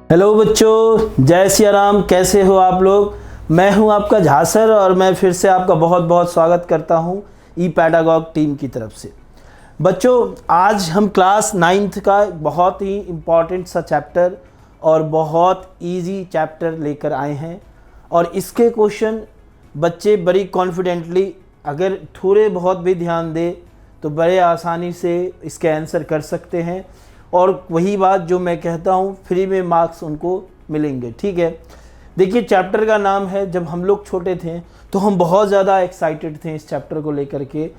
Hello बच्चों, जय सिया राम। कैसे हो आप लोग। मैं हूं आपका झा सर और मैं फिर से आपका बहुत बहुत स्वागत करता हूं ई पैडागॉग टीम की तरफ से। बच्चों, आज हम क्लास 9th का बहुत ही इम्पॉर्टेंट सा चैप्टर और बहुत इजी चैप्टर लेकर आए हैं और इसके क्वेश्चन बच्चे बड़ी कॉन्फिडेंटली अगर थोड़े बहुत भी ध्यान दे तो बड़े आसानी से इसके आंसर कर सकते हैं और वही बात जो मैं कहता हूँ, फ्री में मार्क्स उनको मिलेंगे। ठीक है, देखिए चैप्टर का नाम है, जब हम लोग छोटे थे तो हम बहुत ज़्यादा एक्साइटेड थे इस चैप्टर को लेकर के।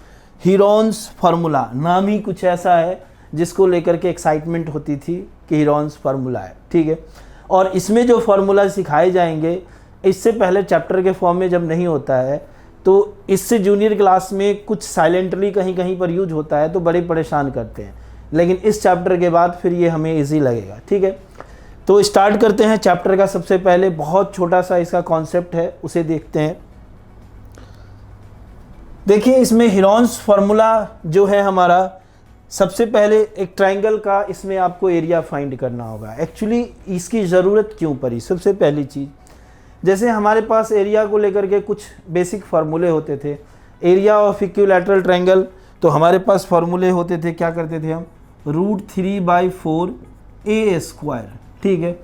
हीरोन्स फार्मूला नाम ही कुछ ऐसा है जिसको लेकर के एक्साइटमेंट होती थी कि हीरोन्स फार्मूला है। ठीक है, और इसमें जो फार्मूला सिखाए जाएंगे, इससे पहले चैप्टर के फॉर्म में जब नहीं होता है तो इससे जूनियर क्लास में कुछ साइलेंटली कहीं कहीं पर यूज होता है तो बड़े परेशान करते हैं, लेकिन इस चैप्टर के बाद फिर ये हमें इजी लगेगा। ठीक है, तो स्टार्ट करते हैं चैप्टर का। सबसे पहले बहुत छोटा सा इसका कॉन्सेप्ट है, उसे देखते हैं। देखिए इसमें हीरोन्स फार्मूला जो है हमारा, सबसे पहले एक ट्रायंगल का इसमें आपको एरिया फाइंड करना होगा। एक्चुअली इसकी ज़रूरत क्यों पड़ी, सबसे पहली चीज़, जैसे हमारे पास एरिया को लेकर के कुछ बेसिक फार्मूले होते थे। एरिया ऑफ इक्विलैटरल ट्रायंगल, तो हमारे पास फार्मूले होते थे, क्या करते थे हम, √3/4 a²। ठीक है,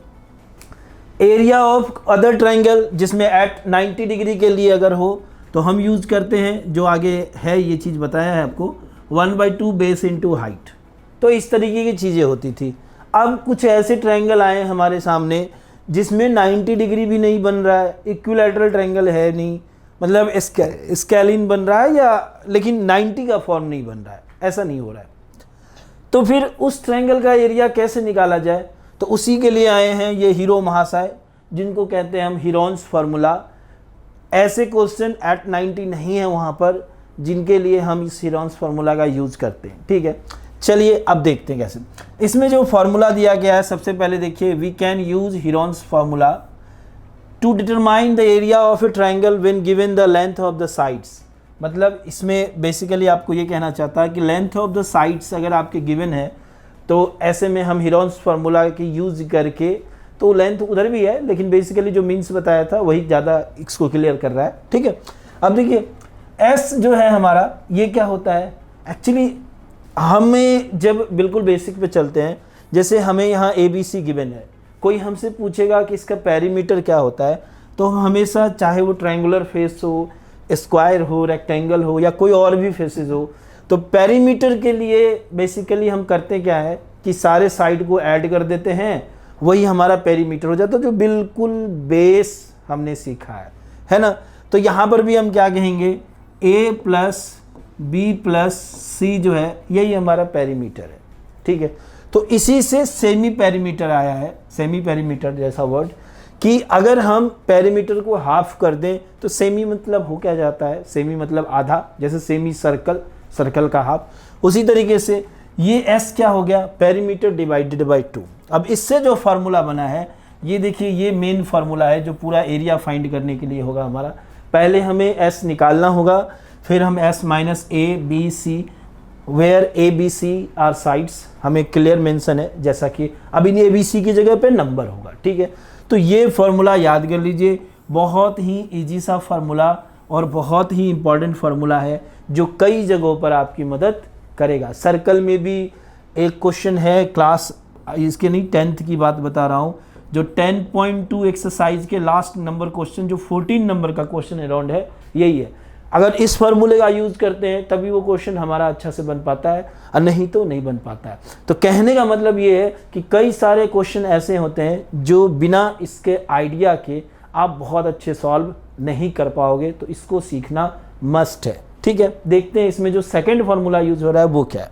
एरिया ऑफ अदर ट्रायंगल जिसमें एट 90 डिग्री के लिए अगर हो तो हम यूज करते हैं, जो आगे है ये चीज़ बताया है आपको, 1/2 बेस इंटू हाइट। तो इस तरीके की चीज़ें होती थी। अब कुछ ऐसे ट्रायंगल आए हमारे सामने जिसमें 90 डिग्री भी नहीं बन रहा है, इक्विलैटरल ट्रायंगल है नहीं, मतलब स्केलिन बन रहा है या, लेकिन 90 का फॉर्म नहीं बन रहा है, ऐसा नहीं हो रहा है। तो फिर उस ट्रायंगल का एरिया कैसे निकाला जाए, तो उसी के लिए आए हैं ये हीरो महाशय, जिनको कहते हैं हम हीरोन्स फार्मूला। ऐसे क्वेश्चन एट 90 नहीं है वहाँ पर, जिनके लिए हम इस हीरोन्स फार्मूला का यूज करते हैं। ठीक है, चलिए अब देखते हैं कैसे। इसमें जो फार्मूला दिया गया है, सबसे पहले देखिए, we can use Heron's formula to determine the area of a triangle when given the length of the sides. मतलब इसमें बेसिकली आपको ये कहना चाहता है कि लेंथ ऑफ द साइड्स अगर आपके गिवन है तो ऐसे में हम हीरोन्स फार्मूला की यूज करके, तो लेंथ उधर भी है लेकिन बेसिकली जो मीन्स बताया था वही ज़्यादा इसको क्लियर कर रहा है। ठीक है, अब देखिए एस जो है हमारा, ये क्या होता है एक्चुअली, हमें जब बिल्कुल बेसिक पे चलते हैं, जैसे हमें यहाँ ABC गिवन है, कोई हमसे पूछेगा कि इसका पेरीमीटर क्या होता है, तो हमेशा चाहे वो ट्रायंगुलर फेस हो, स्क्वायर हो, रेक्टेंगल हो या कोई और भी फेसेस हो, तो पेरीमीटर के लिए बेसिकली हम करते क्या है कि सारे साइड को ऐड कर देते हैं, वही हमारा पेरीमीटर हो जाता है, जो बिल्कुल बेस हमने सीखा है ना। तो यहाँ पर भी हम क्या कहेंगे, A + B + C जो है यही हमारा पेरीमीटर है। ठीक है, तो इसी से सेमी पेरीमीटर आया है, सेमी पेरीमीटर जैसा वर्ड, कि अगर हम पेरीमीटर को हाफ कर दें तो सेमी मतलब हो क्या जाता है, सेमी मतलब आधा, जैसे सेमी सर्कल, सर्कल का हाफ। उसी तरीके से ये एस क्या हो गया, पेरीमीटर डिवाइडेड बाई 2। अब इससे जो फार्मूला बना है, ये देखिए, ये मेन फार्मूला है जो पूरा एरिया फाइंड करने के लिए होगा हमारा। पहले हमें एस निकालना होगा, फिर हम s - ABC, where ABC are sides, हमें क्लियर मेंशन है, जैसा कि अब इन ABC की जगह पे नंबर होगा। ठीक है, तो ये फार्मूला याद कर लीजिए, बहुत ही इजी सा फार्मूला और बहुत ही इंपॉर्टेंट फार्मूला है जो कई जगहों पर आपकी मदद करेगा। सर्कल में भी एक क्वेश्चन है, क्लास इसके नहीं 10th की बात बता रहा हूँ, जो 10.2 एक्सरसाइज के लास्ट नंबर क्वेश्चन, जो 14 नंबर का क्वेश्चन अराउंड है, यही है। अगर इस फार्मूले का यूज़ करते हैं तभी वो क्वेश्चन हमारा अच्छा से बन पाता है, और नहीं तो नहीं बन पाता है। तो कहने का मतलब ये है कि कई सारे क्वेश्चन ऐसे होते हैं जो बिना इसके आइडिया के आप बहुत अच्छे सॉल्व नहीं कर पाओगे, तो इसको सीखना मस्ट है। ठीक है, देखते हैं इसमें जो सेकंड फार्मूला यूज़ हो रहा है वो क्या है।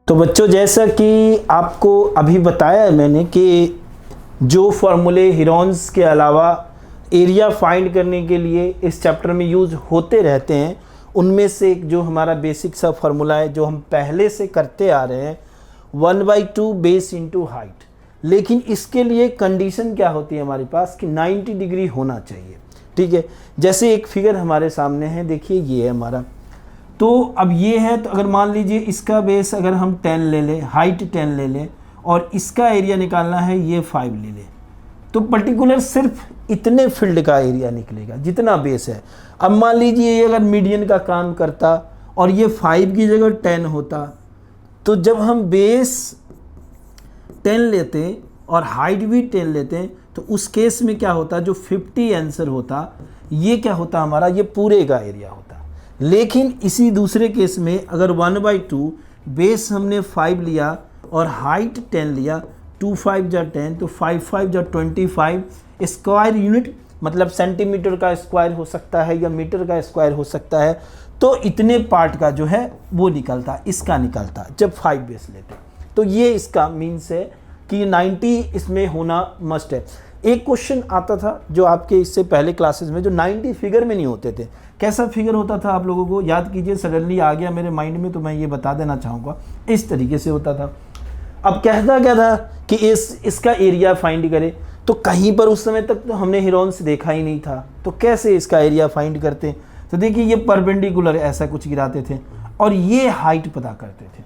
तो बच्चों, जैसा कि आपको अभी बताया है मैंने कि जो फार्मूले हीरोन्स के अलावा एरिया फाइंड करने के लिए इस चैप्टर में यूज़ होते रहते हैं, उनमें से एक जो हमारा बेसिक सा फार्मूला है जो हम पहले से करते आ रहे हैं, 1/2 बेस इंटू हाइट। लेकिन इसके लिए कंडीशन क्या होती है हमारे पास कि 90 डिग्री होना चाहिए। ठीक है, जैसे एक फिगर हमारे सामने है, देखिए ये है हमारा, तो अब ये है, तो अगर मान लीजिए इसका बेस अगर हम 10 ले लें, हाइट 10 ले लें, और इसका एरिया निकालना है ये 5 ले लें, तो पर्टिकुलर सिर्फ इतने फील्ड का एरिया निकलेगा जितना बेस है। अब मान लीजिए ये अगर मीडियन का काम करता और ये 5 की जगह 10 होता, तो जब हम बेस 10 लेते हैं और हाइट भी 10 लेते हैं तो उस केस में क्या होता, जो 50 आंसर होता ये क्या होता हमारा, ये पूरे का एरिया होता। लेकिन इसी दूसरे केस में अगर 1/2 बेस हमने 5 लिया और हाइट 10 लिया, 2 5 जा 10 तो 5 5 जा 25 स्क्वायर यूनिट, मतलब सेंटीमीटर का स्क्वायर हो सकता है या मीटर का स्क्वायर हो सकता है। तो इतने पार्ट का जो है वो निकलता, इसका निकलता जब 5 बेस लेते। तो ये इसका मीन्स है कि 90 इसमें होना मस्ट है। एक क्वेश्चन आता था जो आपके इससे पहले क्लासेस में, जो 90 फिगर में नहीं होते थे। कैसा फिगर होता था आप लोगों को याद कीजिए, सडनली आ गया मेरे माइंड में तो मैं ये बता देना चाहूँगा। इस तरीके से होता था। अब कहता क्या था कि इसका एरिया फाइंड करे, तो कहीं पर उस समय तक तो हमने हीरोन्स देखा ही नहीं था, तो कैसे इसका एरिया फाइंड करते। तो देखिए ये परपेंडिकुलर ऐसा कुछ गिराते थे और ये हाइट पता करते थे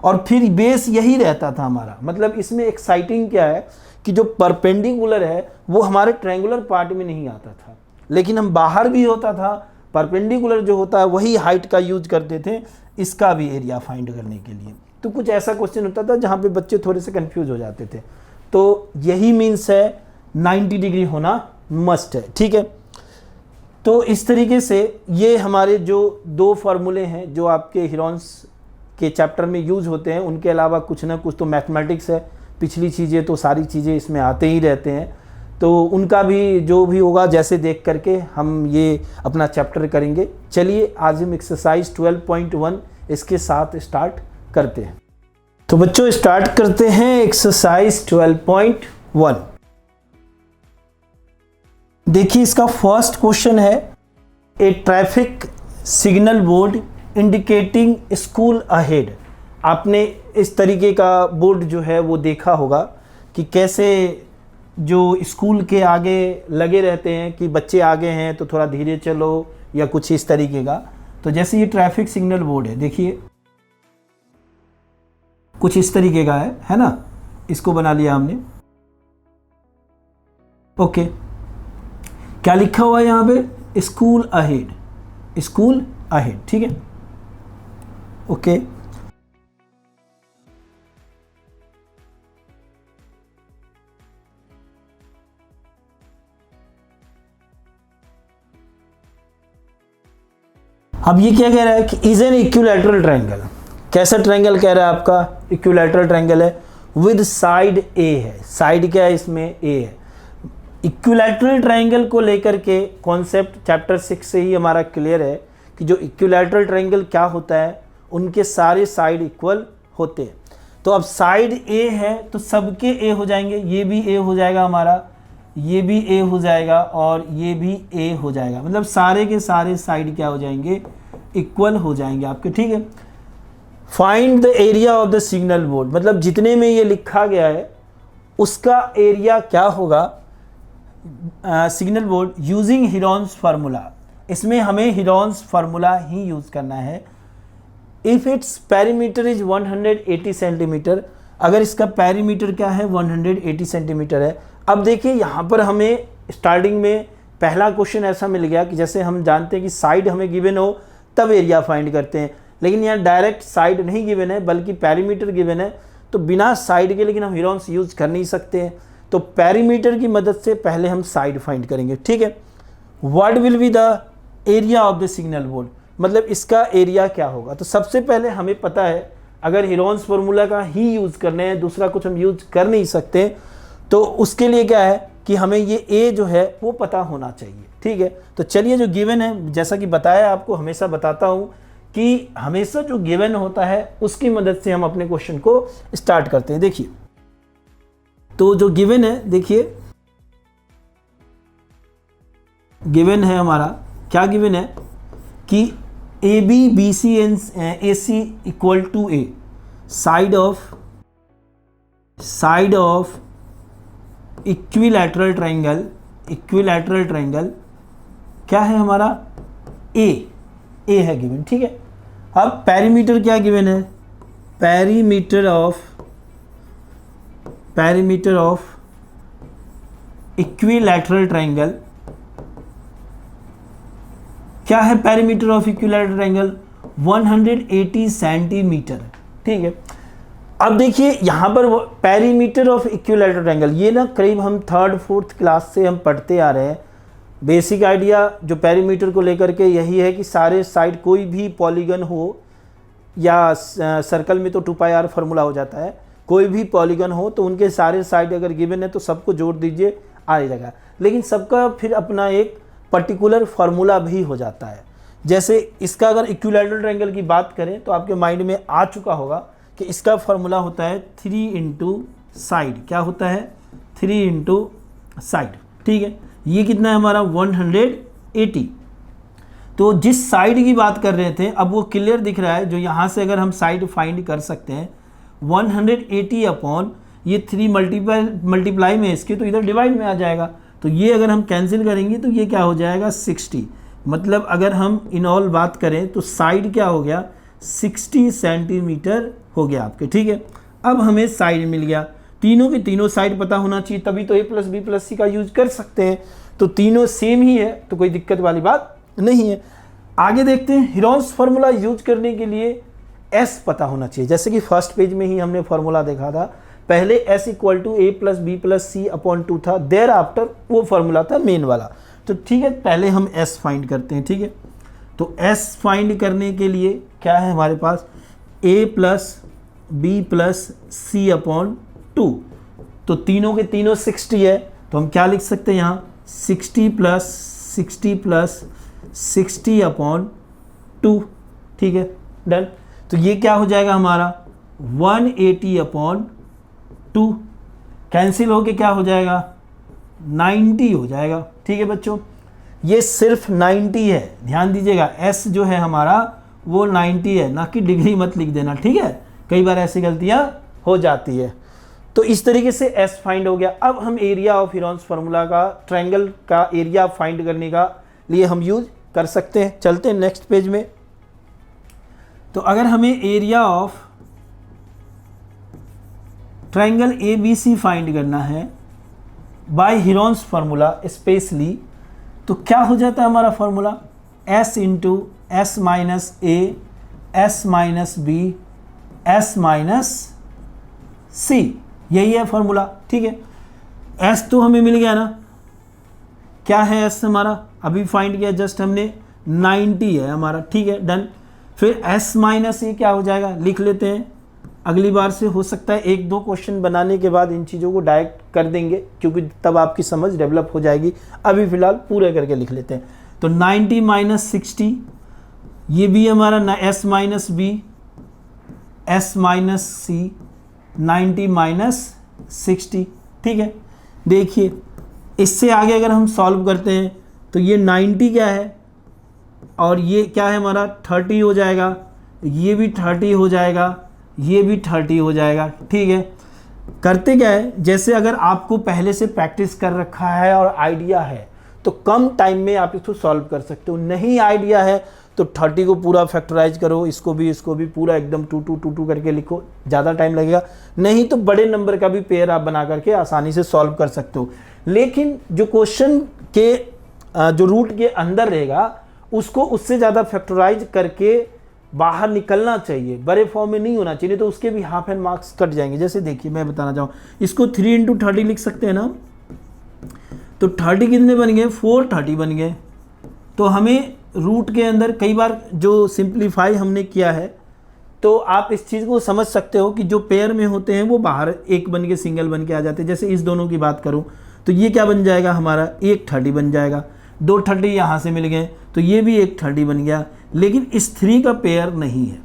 और फिर बेस यही रहता था हमारा। मतलब इसमें एक्साइटिंग क्या है कि जो परपेंडिकुलर है वो हमारे ट्रायंगुलर पार्ट में नहीं आता था, लेकिन हम बाहर भी होता था, परपेंडिकुलर जो होता है वही हाइट का यूज करते थे इसका भी एरिया फाइंड करने के लिए। तो कुछ ऐसा क्वेश्चन होता था जहाँ पे बच्चे थोड़े से कंफ्यूज हो जाते थे। तो यही मीन्स है 90 डिग्री होना मस्ट है, ठीक है। तो इस तरीके से ये हमारे जो 2 फार्मूले हैं जो आपके हीरोन्स के चैप्टर में यूज होते हैं, उनके अलावा कुछ ना कुछ तो मैथमेटिक्स है, पिछली चीज़ें तो सारी चीज़ें इसमें आते ही रहते हैं। तो उनका भी जो भी होगा जैसे देख करके हम ये अपना चैप्टर करेंगे। चलिए आज हम एक्सरसाइज 12.1 इसके साथ स्टार्ट करते हैं। तो बच्चों स्टार्ट करते हैं एक्सरसाइज 12.1। देखिए इसका फर्स्ट क्वेश्चन है, a traffic signal board indicating school ahead. आपने इस तरीके का बोर्ड जो है वो देखा होगा कि कैसे जो स्कूल के आगे लगे रहते हैं कि बच्चे आगे हैं तो थोड़ा धीरे चलो या कुछ इस तरीके का। तो जैसे ये ट्रैफिक सिग्नल बोर्ड है, देखिए कुछ इस तरीके का है ना, इसको बना लिया हमने। ओके, क्या लिखा हुआ है यहाँ पे, स्कूल अहेड, स्कूल अहेड, ठीक है। ओके, अब ये क्या कह रहा है कि इज एन इक्विलैटरल ट्रायंगल। कैसा ट्रायंगल कह रहा है आपका, इक्विलैटरल ट्रायंगल है विद साइड ए है। साइड क्या है इसमें, ए है। इक्विलैटरल ट्रायंगल को लेकर के कॉन्सेप्ट चैप्टर 6 से ही हमारा क्लियर है कि जो इक्विलैटरल ट्रायंगल क्या होता है, उनके सारे साइड इक्वल होते हैं। तो अब साइड ए है तो सबके ए हो जाएंगे, ये भी ए हो जाएगा हमारा, ये भी ए हो जाएगा और ये भी ए हो जाएगा। मतलब सारे के सारे साइड क्या हो जाएंगे, इक्वल हो जाएंगे आपके, ठीक है। Find the area of the signal board, मतलब जितने में ये लिखा गया है उसका एरिया क्या होगा signal board using Heron's formula. इसमें हमें हीरोन्स फार्मूला ही यूज करना है। If its perimeter is 180 centimetre, अगर इसका पेरीमीटर क्या है 180 सेंटीमीटर है। अब देखिए यहाँ पर हमें स्टार्टिंग में पहला क्वेश्चन ऐसा मिल गया कि जैसे हम जानते हैं कि साइड हमें गिवन हो तब एरिया फाइंड करते हैं, लेकिन यहाँ डायरेक्ट साइड नहीं गिवन है बल्कि पेरीमीटर गिवन है। तो बिना साइड के लेकिन हम हीरोन्स यूज कर नहीं सकते हैं, तो पेरीमीटर की मदद से पहले हम साइड फाइंड करेंगे, ठीक है। What will be the area of the signal board, मतलब इसका एरिया क्या होगा। तो सबसे पहले हमें पता है अगर हीरोन्स फार्मूला का ही यूज करने हैं, दूसरा कुछ हम यूज कर नहीं सकते, तो उसके लिए क्या है कि हमें ये ए जो है वो पता होना चाहिए, ठीक है। तो चलिए जो गिवन है, जैसा कि बताया आपको, हमेशा बताता हूँ कि हमेशा जो गिवन होता है उसकी मदद से हम अपने क्वेश्चन को स्टार्ट करते हैं। देखिए तो जो गिवन है, देखिए गिवन है हमारा, क्या गिवन है कि A B B C and A C equal to a, side of equilateral triangle, equilateral triangle क्या है हमारा, ए है गिवन, ठीक है। अब पेरीमीटर क्या गिवन है, पेरीमीटर ऑफ इक्विलैटरल ट्रायंगल, क्या है perimeter of equilateral triangle? 180 centimetre. ठीक है, अब देखिए यहाँ पर पेरीमीटर ऑफ इक्विलैटरल ट्रायंगल, ये ना करीब हम 3rd 4th क्लास से हम पढ़ते आ रहे हैं। बेसिक आइडिया जो पेरीमीटर को लेकर के यही है कि सारे साइड कोई भी पॉलीगन हो, या सर्कल में तो 2πr फार्मूला हो जाता है, कोई भी पॉलीगन हो तो उनके सारे साइड अगर गिवन है तो सबको जोड़ दीजिए, आ जाएगा। लेकिन सबका फिर अपना एक पर्टिकुलर फार्मूला भी हो जाता है। जैसे इसका अगर इक्विलैटरल ट्रायंगल की बात करें तो आपके माइंड में आ चुका होगा कि इसका फार्मूला होता है 3 इंटू साइड। क्या होता है? 3 इंटू साइड। ठीक है, ये कितना है हमारा? 180। तो जिस साइड की बात कर रहे थे अब वो क्लियर दिख रहा है, जो यहाँ से अगर हम साइड फाइंड कर सकते हैं 180 अपॉन ये 3 मल्टीप्लाई में इसके, तो इधर डिवाइड में आ जाएगा। तो ये अगर हम कैंसिल करेंगे तो ये क्या हो जाएगा? 60। मतलब अगर हम इन ऑल बात करें तो साइड क्या हो गया? 60 सेंटीमीटर हो गया आपके। ठीक है, अब हमें साइड मिल गया। तीनों की तीनों साइड पता होना चाहिए, तभी तो a + b + c का यूज कर सकते हैं। तो तीनों सेम ही है तो कोई दिक्कत वाली बात नहीं है। आगे देखते हैं, हीरोन्स फार्मूला यूज करने के लिए s पता होना चाहिए। जैसे कि फर्स्ट पेज में ही हमने फार्मूला देखा था, पहले s = a + b + c/2 था, देयर आफ्टर वो फार्मूला था मेन वाला। तो ठीक है, पहले हम s फाइंड करते हैं। ठीक है, तो s फाइंड करने के लिए क्या है हमारे पास? a + b + c/2। तो तीनों के तीनों 60 है, तो हम क्या लिख सकते हैं यहाँ? 60 + 60 + 60/2। ठीक है, डन। तो ये क्या हो जाएगा हमारा? 180/2। कैंसिल होके क्या हो जाएगा? 90 हो जाएगा। ठीक है बच्चों, ये सिर्फ 90 है, ध्यान दीजिएगा। s जो है हमारा वो 90 है, ना कि डिग्री मत लिख देना। ठीक है, कई बार ऐसी गलतियां हो जाती है। तो इस तरीके से s फाइंड हो गया। अब हम एरिया ऑफ हीरोन्स फार्मूला का ट्रायंगल का एरिया फाइंड करने का लिए हम यूज कर सकते हैं। चलते हैं नेक्स्ट पेज में। तो अगर हमें area of triangle ABC find करना है बाय हीरोन्स फार्मूला स्पेशली, तो क्या हो जाता है हमारा formula? s × s - a s - b s - c, यही है फार्मूला। ठीक है, s तो हमें मिल गया ना। क्या है s हमारा? अभी फाइंड किया जस्ट हमने, 90 है हमारा। ठीक है, डन। फिर s - a क्या हो जाएगा? लिख लेते हैं। अगली बार से हो सकता है 1-2 क्वेश्चन बनाने के बाद इन चीज़ों को डायरेक्ट कर देंगे, क्योंकि तब आपकी समझ डेवलप हो जाएगी। अभी फिलहाल पूरे करके लिख लेते हैं। तो 90 - 60, ये भी हमारा s - b s - c, 90 - 60। ठीक है, देखिए इससे आगे अगर हम सॉल्व करते हैं तो ये 90 क्या है और ये क्या है हमारा? 30 हो जाएगा, ये भी 30 हो जाएगा, ये भी 30 हो जाएगा। ठीक है, करते क्या है, जैसे अगर आपको पहले से प्रैक्टिस कर रखा है और आइडिया है तो कम टाइम में आप इसको सॉल्व कर सकते हो। नहीं आइडिया है तो 30 को पूरा फैक्टराइज करो, इसको भी पूरा एकदम 2 करके लिखो, ज़्यादा टाइम लगेगा। नहीं तो बड़े नंबर का भी पेयर आप बना करके आसानी से सॉल्व कर सकते हो। लेकिन जो क्वेश्चन के जो रूट के अंदर रहेगा उसको उससे ज़्यादा फैक्टराइज करके बाहर निकलना चाहिए, बड़े फॉर्म में नहीं होना चाहिए, तो उसके भी हाफ एंड मार्क्स कट जाएंगे। जैसे देखिए मैं बताना चाहूँ, इसको 3 × 30 लिख सकते हैं ना। तो 30 कितने बन गए? 430 बन गए। तो हमें रूट के अंदर कई बार जो सिंप्लीफाई हमने किया है, तो आप इस चीज़ को समझ सकते हो कि जो पेयर में होते हैं वो बाहर एक बन के सिंगल बन के आ जाते हैं। जैसे इस दोनों की बात करूँ तो ये क्या बन जाएगा हमारा? 130 बन जाएगा। 2 30 यहाँ से मिल गए तो ये भी 130 बन गया, लेकिन इस 3 का पेयर नहीं है।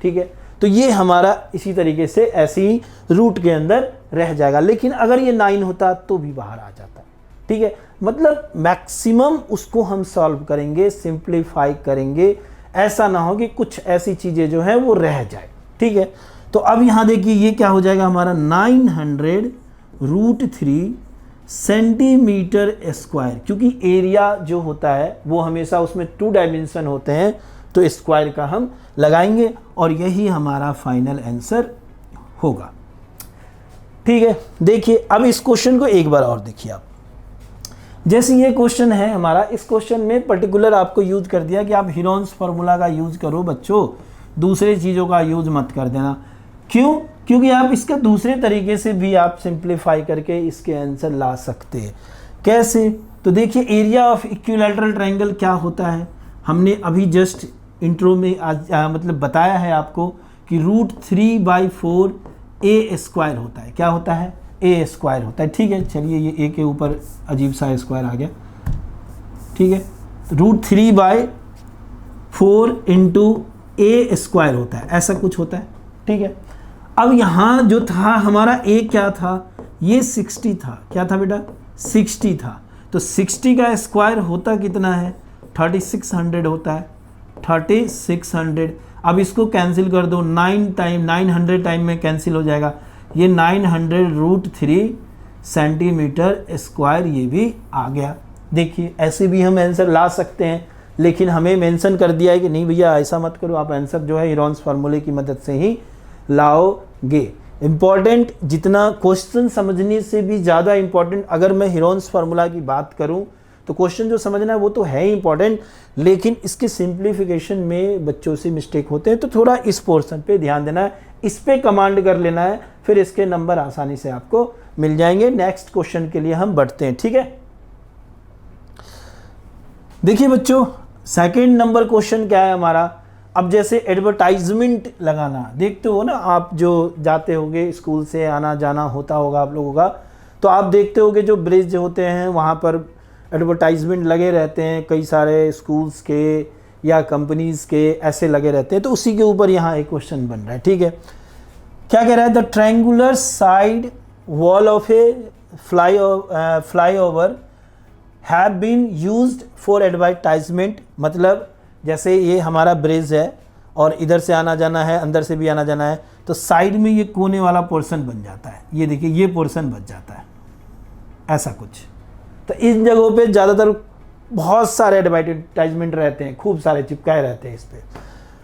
ठीक है, तो ये हमारा इसी तरीके से ऐसे ही रूट के अंदर रह जाएगा। लेकिन अगर ये 9 होता तो भी बाहर आ जाता। ठीक है, मतलब मैक्सिमम उसको हम सॉल्व करेंगे, सिंप्लीफाई करेंगे, ऐसा ना हो कि कुछ ऐसी चीज़ें जो हैं वो रह जाए। ठीक है, तो अब यहाँ देखिए ये क्या हो जाएगा हमारा? 900√3 सेंटीमीटर स्क्वायर, क्योंकि एरिया जो होता है वो हमेशा उसमें 2 डायमेंशन होते हैं, तो स्क्वायर का हम लगाएंगे और यही हमारा फाइनल आंसर होगा। ठीक है, देखिए अब इस क्वेश्चन को एक बार और देखिए आप। जैसे ये क्वेश्चन है हमारा, इस क्वेश्चन में पर्टिकुलर आपको यूज कर दिया कि आप हीरोन्स फार्मूला का यूज करो बच्चों, दूसरे चीज़ों का यूज मत कर देना। क्यों? क्योंकि आप इसका दूसरे तरीके से भी आप सिंप्लीफाई करके इसके आंसर ला सकते हैं। कैसे? तो देखिए एरिया ऑफ इक्विलैटरल ट्रायंगल क्या होता है, हमने अभी जस्ट इंट्रो में मतलब बताया है आपको कि √3/4 ए स्क्वायर होता है। क्या होता है? ए स्क्वायर होता है। ठीक है, चलिए ये ए के ऊपर अजीब सा स्क्वायर आ गया। ठीक है, √3/4 इंटू ए स्क्वायर होता है, ऐसा कुछ होता है। ठीक है, अब यहाँ जो था हमारा ए क्या था, ये 60 था। क्या था बेटा? 60 था। तो 60 का स्क्वायर होता कितना है? 3600 होता है। 3600। अब इसको कैंसिल कर दो, 900 टाइम में कैंसिल हो जाएगा। ये 900 √3 सेंटीमीटर स्क्वायर ये भी आ गया। देखिए ऐसे भी हम आंसर ला सकते हैं, लेकिन हमें मेंशन कर दिया है कि नहीं भैया ऐसा मत करो, आप आंसर जो है हीरोन्स फार्मूले की मदद से ही लाओगे। इम्पॉर्टेंट जितना क्वेश्चन समझने से भी ज़्यादा इम्पॉर्टेंट, अगर मैं हीरोन्स फार्मूला की बात करूं तो क्वेश्चन जो समझना है वो तो है ही इम्पॉर्टेंट, लेकिन इसके सिंप्लीफिकेशन में बच्चों से मिस्टेक होते हैं। तो थोड़ा इस पोर्शन पे ध्यान देना है, इस पे कमांड कर लेना है, फिर इसके नंबर आसानी से आपको मिल जाएंगे। नेक्स्ट क्वेश्चन के लिए हम बढ़ते हैं। ठीक है, देखिए बच्चों सेकंड नंबर क्वेश्चन क्या है हमारा। अब जैसे एडवर्टाइजमेंट लगाना, देखते हो ना आप, जो जाते होगे स्कूल से आना जाना होता होगा आप लोगों का, तो आप देखते होगे जो ब्रिज होते हैं वहाँ पर एडवर्टाइजमेंट लगे रहते हैं, कई सारे स्कूल्स के या कंपनीज़ के ऐसे लगे रहते हैं। तो उसी के ऊपर यहाँ एक क्वेश्चन बन रहा है। ठीक है, क्या कह रहा है? The triangular side wall of a flyover have been used for advertisement. मतलब जैसे ये हमारा ब्रिज है और इधर से आना जाना है, अंदर से भी आना जाना है, तो साइड में ये कोने वाला पोर्शन बन जाता है। ये देखिए ये पोर्शन बच जाता है, ऐसा कुछ। तो इन जगहों पे ज़्यादातर बहुत सारे एडवर्टाइजमेंट रहते हैं, खूब सारे चिपकाए रहते हैं इस पर।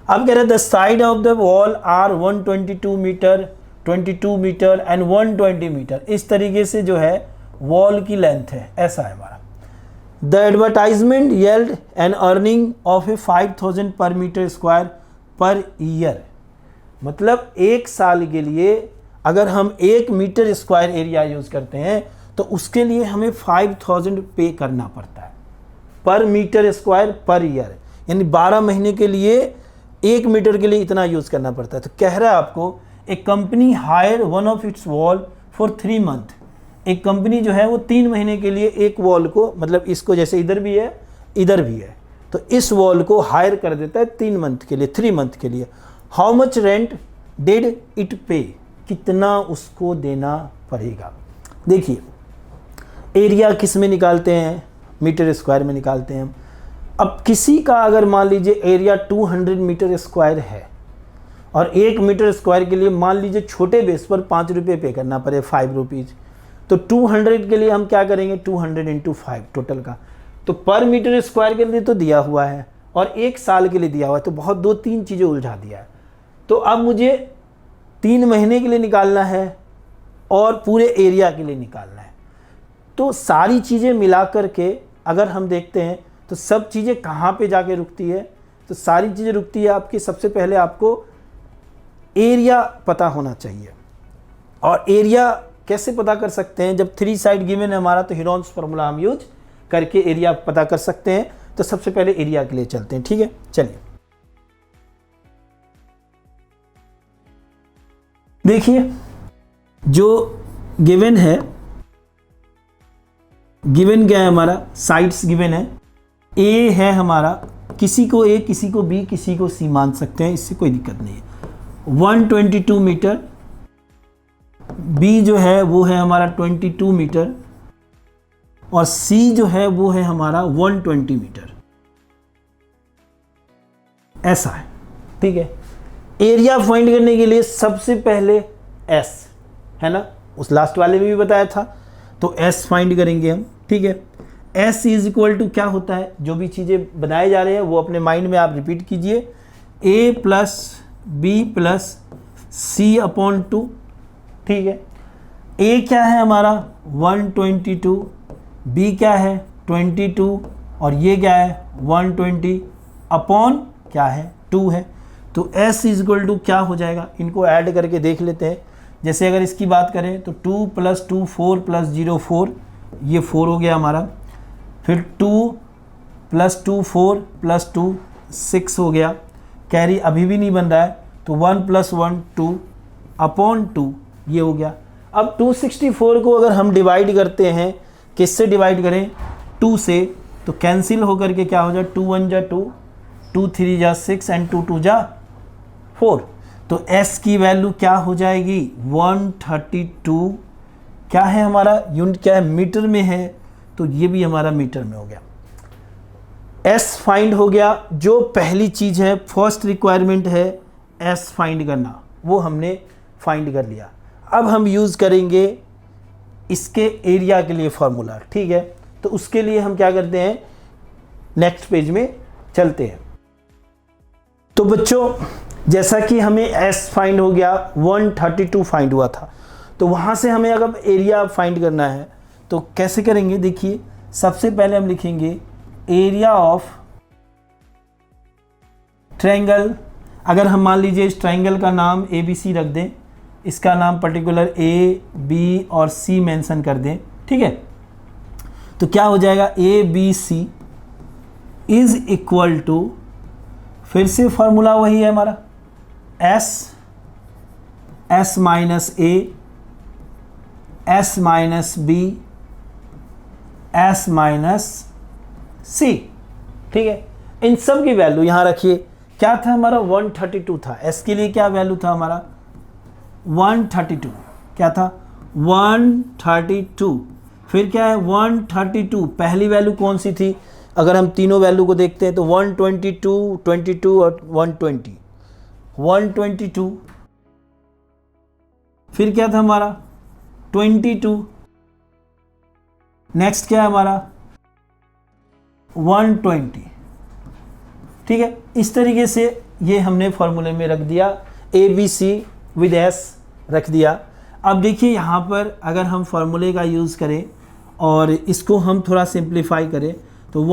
अब कह रहे हैं the side of the wall are 122 metre, 22 metre and 120 metre. इस तरीके से जो है वॉल की लेंथ है, ऐसा है हमारा। The advertisement yield an earning of a 5000 per metre square per year. मतलब एक साल के लिए अगर हम 1 मीटर स्क्वायर एरिया यूज़ करते हैं तो उसके लिए हमें 5000 पे करना पड़ता है पर मीटर स्क्वायर पर ईयर। यानी 12 महीने के लिए 1 मीटर के लिए इतना यूज़ करना पड़ता है। तो कह रहा है आपको a company hire one of its wall for 3 month. एक कंपनी जो है वो 3 महीने के लिए एक वॉल को, मतलब इसको जैसे इधर भी है इधर भी है, तो इस वॉल को हायर कर देता है 3 मंथ के लिए, 3 मंथ के लिए। How much rent did it पे? कितना उसको देना पड़ेगा। देखिए एरिया किस में निकालते हैं? मीटर स्क्वायर में निकालते हैं हम। अब किसी का अगर मान लीजिए एरिया 200 मीटर स्क्वायर है और 1 मीटर स्क्वायर के लिए मान लीजिए छोटे बेस पर 5 रुपये पे करना पड़े, 5 रुपीज़, तो 200 के लिए हम क्या करेंगे? 200 इंटू 5 टोटल का। तो पर मीटर स्क्वायर के लिए तो दिया हुआ है और 1 साल के लिए दिया हुआ है, तो बहुत 2-3 चीज़ें उलझा दिया है। तो अब मुझे 3 महीने के लिए निकालना है और पूरे एरिया के लिए निकालना है। तो सारी चीज़ें मिला कर के अगर हम देखते हैं तो सब चीज़ें कहाँ पे जाके रुकती है? तो सारी चीज़ें रुकती है आपकी, सबसे पहले आपको एरिया पता होना चाहिए। और एरिया कैसे पता कर सकते हैं? जब 3 साइड गिवन है हमारा, तो हीरोन्स फार्मूला हम यूज करके एरिया पता कर सकते हैं। तो सबसे पहले एरिया के लिए चलते हैं। ठीक है, चलिए देखिए जो गिवन है, गिवन क्या है हमारा? साइड्स गिवन है। ए है हमारा, किसी को ए किसी को बी किसी को सी मान सकते हैं, इससे कोई दिक्कत नहीं है। 122 मीटर, बी जो है वो है हमारा 22 मीटर और सी जो है वो है हमारा 120 मीटर, ऐसा है। ठीक है, एरिया फाइंड करने के लिए सबसे पहले एस है ना, उस लास्ट वाले में भी बताया था, तो एस फाइंड करेंगे हम। ठीक है, एस इज इक्वल टू क्या होता है? जो भी चीज़ें बनाए जा रहे हैं वो अपने माइंड में आप रिपीट कीजिए। ए प्लस बी प्लस सी अपॉन 2। ठीक है, ए क्या है हमारा 122, बी क्या है 22 और ये क्या है 120 अपॉन क्या है 2 है। तो s इजक्वल टू क्या हो जाएगा, इनको ऐड करके देख लेते हैं। जैसे अगर इसकी बात करें तो 2 + 2 4 + 0 4, ये 4 हो गया हमारा। फिर 2 + 2 4 + 2 6 हो गया। कैरी अभी भी नहीं बन रहा है तो 1 + 1 2 अपॉन 2 ये हो गया। अब 264 को अगर हम डिवाइड करते हैं, किससे डिवाइड करें 2 से, तो कैंसिल होकर के क्या हो जाए 2 1 जा 2, 2 3 जा 6 एंड 2 2 जा 4। तो s की वैल्यू क्या हो जाएगी 132। क्या है हमारा यूनिट, क्या है मीटर में है, तो ये भी हमारा मीटर में हो गया। s फाइंड हो गया। जो पहली चीज़ है, फर्स्ट रिक्वायरमेंट है s फाइंड करना, वो हमने फाइंड कर लिया। अब हम यूज़ करेंगे इसके एरिया के लिए फार्मूला, ठीक है। तो उसके लिए हम क्या करते हैं, नेक्स्ट पेज में चलते हैं। तो बच्चों जैसा कि हमें s फाइंड हो गया, 132 फाइंड हुआ था, तो वहाँ से हमें अगर एरिया फाइंड करना है तो कैसे करेंगे। देखिए सबसे पहले हम लिखेंगे एरिया ऑफ ट्रायंगल। अगर हम मान लीजिए इस ट्रायंगल का नाम ABC रख दें, इसका नाम पर्टिकुलर A, B और C मेंशन कर दें, ठीक है। तो क्या हो जाएगा ABC इज इक्वल टू, फिर से फॉर्मूला वही है हमारा, S minus A, S minus B, S minus C, ठीक है। इन सब की वैल्यू यहाँ रखिए। क्या था हमारा 132 था, S के लिए क्या वैल्यू था हमारा 132, क्या था 132। फिर क्या है 132, पहली वैल्यू कौन सी थी, अगर हम तीनों वैल्यू को देखते हैं तो 122, 22 और 120, 122। फिर क्या था हमारा 22। नेक्स्ट क्या है हमारा 120, ठीक है। इस तरीके से ये हमने फॉर्मूले में रख दिया, ABC विद S रख दिया। अब देखिए यहाँ पर अगर हम फॉर्मूले का यूज़ करें और इसको हम थोड़ा सिंप्लीफाई करें तो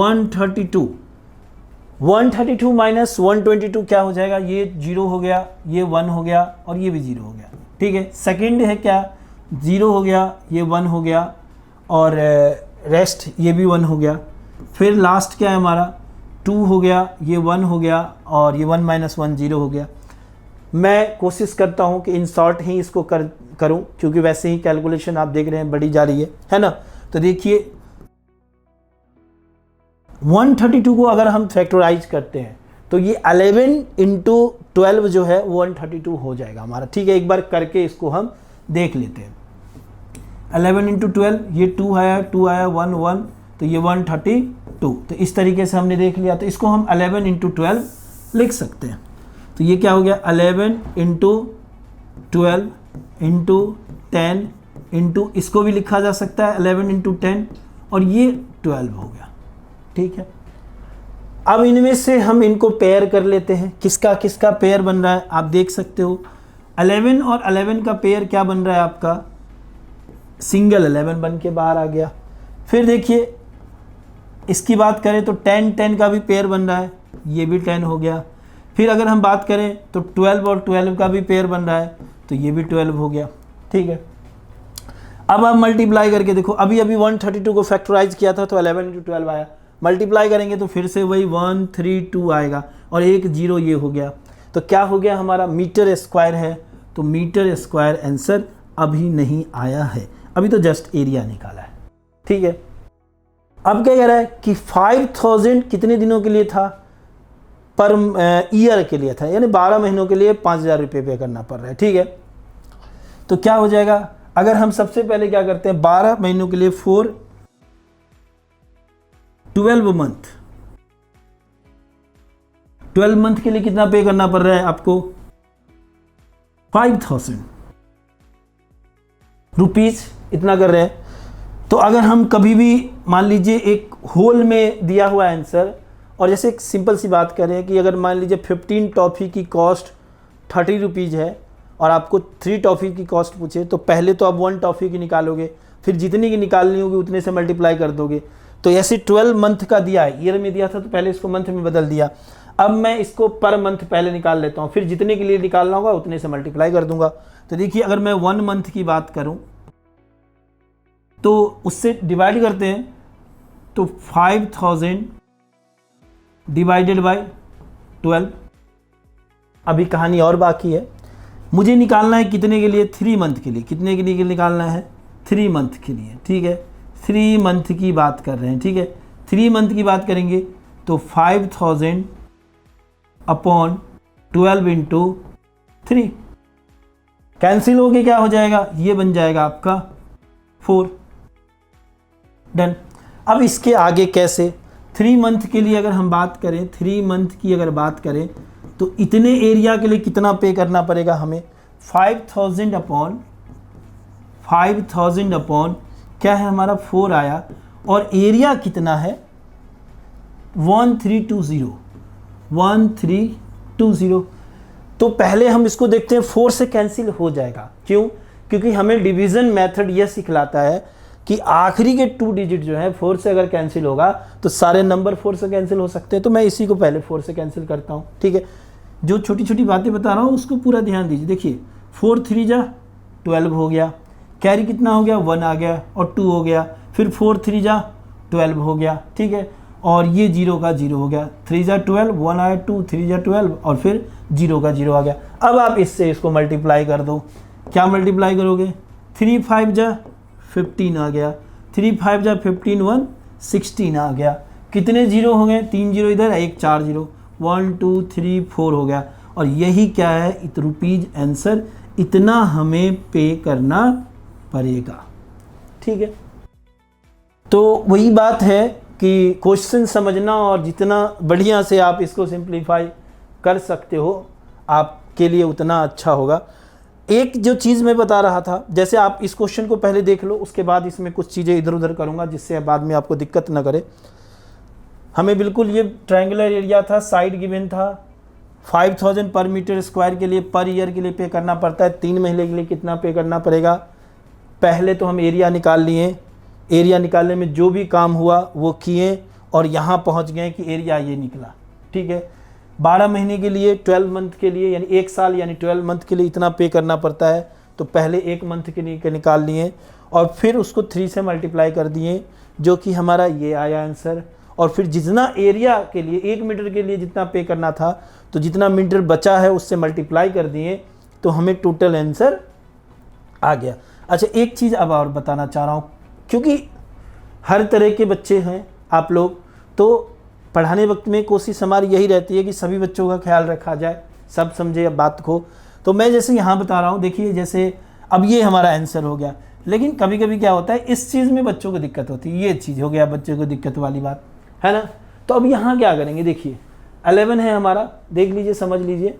132 माइनस 122 क्या हो जाएगा, ये 0 हो गया, ये 1 हो गया और ये भी 0 हो गया, ठीक है। सेकंड है क्या 0 हो गया, ये 1 हो गया और रेस्ट ये भी 1 हो गया। फिर लास्ट क्या है हमारा 2 हो गया, ये 1 हो गया और ये 1 माइनस 1 0 हो गया। मैं कोशिश करता हूँ कि इन शॉर्ट ही इसको करूँ क्योंकि वैसे ही कैलकुलेशन आप देख रहे हैं बढ़ी जा रही है ना। तो देखिए 132 को अगर हम फैक्टराइज करते हैं तो ये 11 × 12 जो है 132 हो जाएगा हमारा, ठीक है। एक बार करके इसको हम देख लेते हैं। 11 × 12, ये 2 आया 1 1, तो ये 132। तो इस तरीके से हमने देख लिया, तो इसको हम 11 × 12 लिख सकते हैं। तो ये क्या हो गया 11 × 12 × 10 इंटू, इसको भी लिखा जा सकता है 11 × 10 और ये 12 हो गया, ठीक है। अब इनमें से हम इनको पेयर कर लेते हैं, किसका किसका पेयर बन रहा है आप देख सकते हो। 11 और 11 का पेयर क्या बन रहा है आपका, सिंगल 11 बन के बाहर आ गया। फिर देखिए इसकी बात करें तो 10 का भी पेयर बन रहा है, ये भी 10 हो गया। फिर अगर हम बात करें तो 12 और 12 का भी पेयर बन रहा है, तो ये भी 12 हो गया, ठीक है। अब आप मल्टीप्लाई करके देखो, अभी 132 को फैक्टराइज किया था तो 11 × 12 आया, मल्टीप्लाई करेंगे तो फिर से वही 132 आएगा और एक 0 ये हो गया। तो क्या हो गया हमारा मीटर स्क्वायर है, तो मीटर स्क्वायर आंसर अभी नहीं आया है, अभी तो जस्ट एरिया निकाला है, ठीक है। अब क्या कह रहा है कि 5000 कितने दिनों के लिए था, पर ईयर के लिए था, यानी 12 महीनों के लिए 5000 रुपये पे करना पड़ रहा है, ठीक है। तो क्या हो जाएगा, अगर हम सबसे पहले क्या करते हैं 12 महीनों के लिए 4 12 मंथ, 12 मंथ के लिए कितना पे करना पड़ रहा है आपको 5000 रुपीज, इतना कर रहे हैं। तो अगर हम कभी भी मान लीजिए एक होल में दिया हुआ आंसर, और जैसे एक सिंपल सी बात करें कि अगर मान लीजिए 15 टॉफ़ी की कॉस्ट 30 रुपीज़ है और आपको 3 टॉफ़ी की कॉस्ट पूछे तो पहले तो आप 1 टॉफ़ी की निकालोगे, फिर जितनी की निकालनी होगी उतने से मल्टीप्लाई कर दोगे। तो ऐसे 12 मंथ का दिया है, ईयर में दिया था तो पहले इसको मंथ में बदल दिया। अब मैं इसको पर मंथ पहले निकाल लेता हूँ, फिर जितने के लिए निकालना होगा उतने से मल्टीप्लाई कर दूंगा। तो देखिए अगर मैं 1 मंथ की बात करूँ तो उससे डिवाइड करते हैं तो 5000 डिवाइडेड बाय 12। अभी कहानी और बाकी है, मुझे निकालना है कितने के लिए, 3 मंथ के लिए। कितने के लिए निकालना है, 3 मंथ के लिए, ठीक है। 3 मंथ की बात कर रहे हैं, ठीक है। 3 मंथ की बात करेंगे तो 5000 अपॉन 12 इंटू 3 कैंसिल हो के क्या हो जाएगा, ये बन जाएगा आपका 4। डन। अब इसके आगे कैसे, 3 मंथ के लिए अगर हम बात करें, 3 मंथ की अगर बात करें तो इतने एरिया के लिए कितना पे करना पड़ेगा हमें, 5000 अपॉन क्या है हमारा 4 आया, और एरिया कितना है 1320। तो पहले हम इसको देखते हैं, 4 से कैंसिल हो जाएगा। क्यों, क्योंकि हमें डिवीज़न मेथड यह सिखलाता है कि आखिरी के 2 डिजिट जो है 4 से अगर कैंसिल होगा तो सारे नंबर 4 से कैंसिल हो सकते हैं। तो मैं इसी को पहले 4 से कैंसिल करता हूँ, ठीक है। जो छोटी छोटी बातें बता रहा हूँ उसको पूरा ध्यान दीजिए। देखिए 4 3 जा 12 हो गया, कैरी कितना हो गया 1 आ गया और 2 हो गया, फिर 4 3 जा 12 हो गया, ठीक है। और ये 0 का 0 हो गया, 3 जा 12, 1 आया 2, 3 जा 12 और फिर 0 का 0 आ गया। अब आप इससे इसको मल्टीप्लाई कर दो, क्या मल्टीप्लाई करोगे, 3 5 जा 15 आ गया, 3 5 जा 15 1 16 आ गया। कितने 0 हो गए, 3 0 इधर, 1 4 0, 1 2 3 4 हो गया। और यही क्या है रुपीज आंसर, इतना हमें पे करना पड़ेगा, ठीक है। तो वही बात है कि क्वेश्चन समझना और जितना बढ़िया से आप इसको सिंप्लीफाई कर सकते हो आपके लिए उतना अच्छा होगा। एक जो चीज़ मैं बता रहा था, जैसे आप इस क्वेश्चन को पहले देख लो, उसके बाद इसमें कुछ चीज़ें इधर उधर करूँगा जिससे बाद में आपको दिक्कत ना करे। हमें बिल्कुल ये ट्रायंगुलर एरिया था, साइड गिवन था, 5000 पर मीटर स्क्वायर के लिए पर ईयर के लिए पे करना पड़ता है। 3 महीने के लिए कितना पे करना पड़ेगा, पहले तो हम एरिया निकाल लिए, एरिया निकालने में जो भी काम हुआ वो किए और यहाँ पहुँच गए कि एरिया ये निकला, ठीक है। 12 महीने के लिए 12 मंथ के लिए यानी 1 साल यानी 12 मंथ के लिए इतना पे करना पड़ता है। तो पहले 1 मंथ के लिए निकाल लिए और फिर उसको 3 से मल्टीप्लाई कर दिए, जो कि हमारा ये आया आंसर। और फिर जितना एरिया के लिए 1 मीटर के लिए जितना पे करना था, तो जितना मीटर बचा है उससे मल्टीप्लाई कर दिए, तो हमें टोटल आंसर आ गया। अच्छा, एक चीज़ अब और बताना चाह रहा हूँ, क्योंकि हर तरह के बच्चे हैं आप लोग, तो पढ़ाने वक्त में कोशिश हमारी यही रहती है कि सभी बच्चों का ख्याल रखा जाए, सब समझे बात को। तो मैं जैसे यहाँ बता रहा हूँ, देखिए जैसे अब ये हमारा आंसर हो गया, लेकिन कभी कभी क्या होता है इस चीज़ में बच्चों को दिक्कत होती है, ये चीज़ हो गया बच्चों को दिक्कत वाली बात, है ना। तो अब यहाँ क्या करेंगे, देखिए 11 है हमारा, देख लीजिए समझ लीजिए,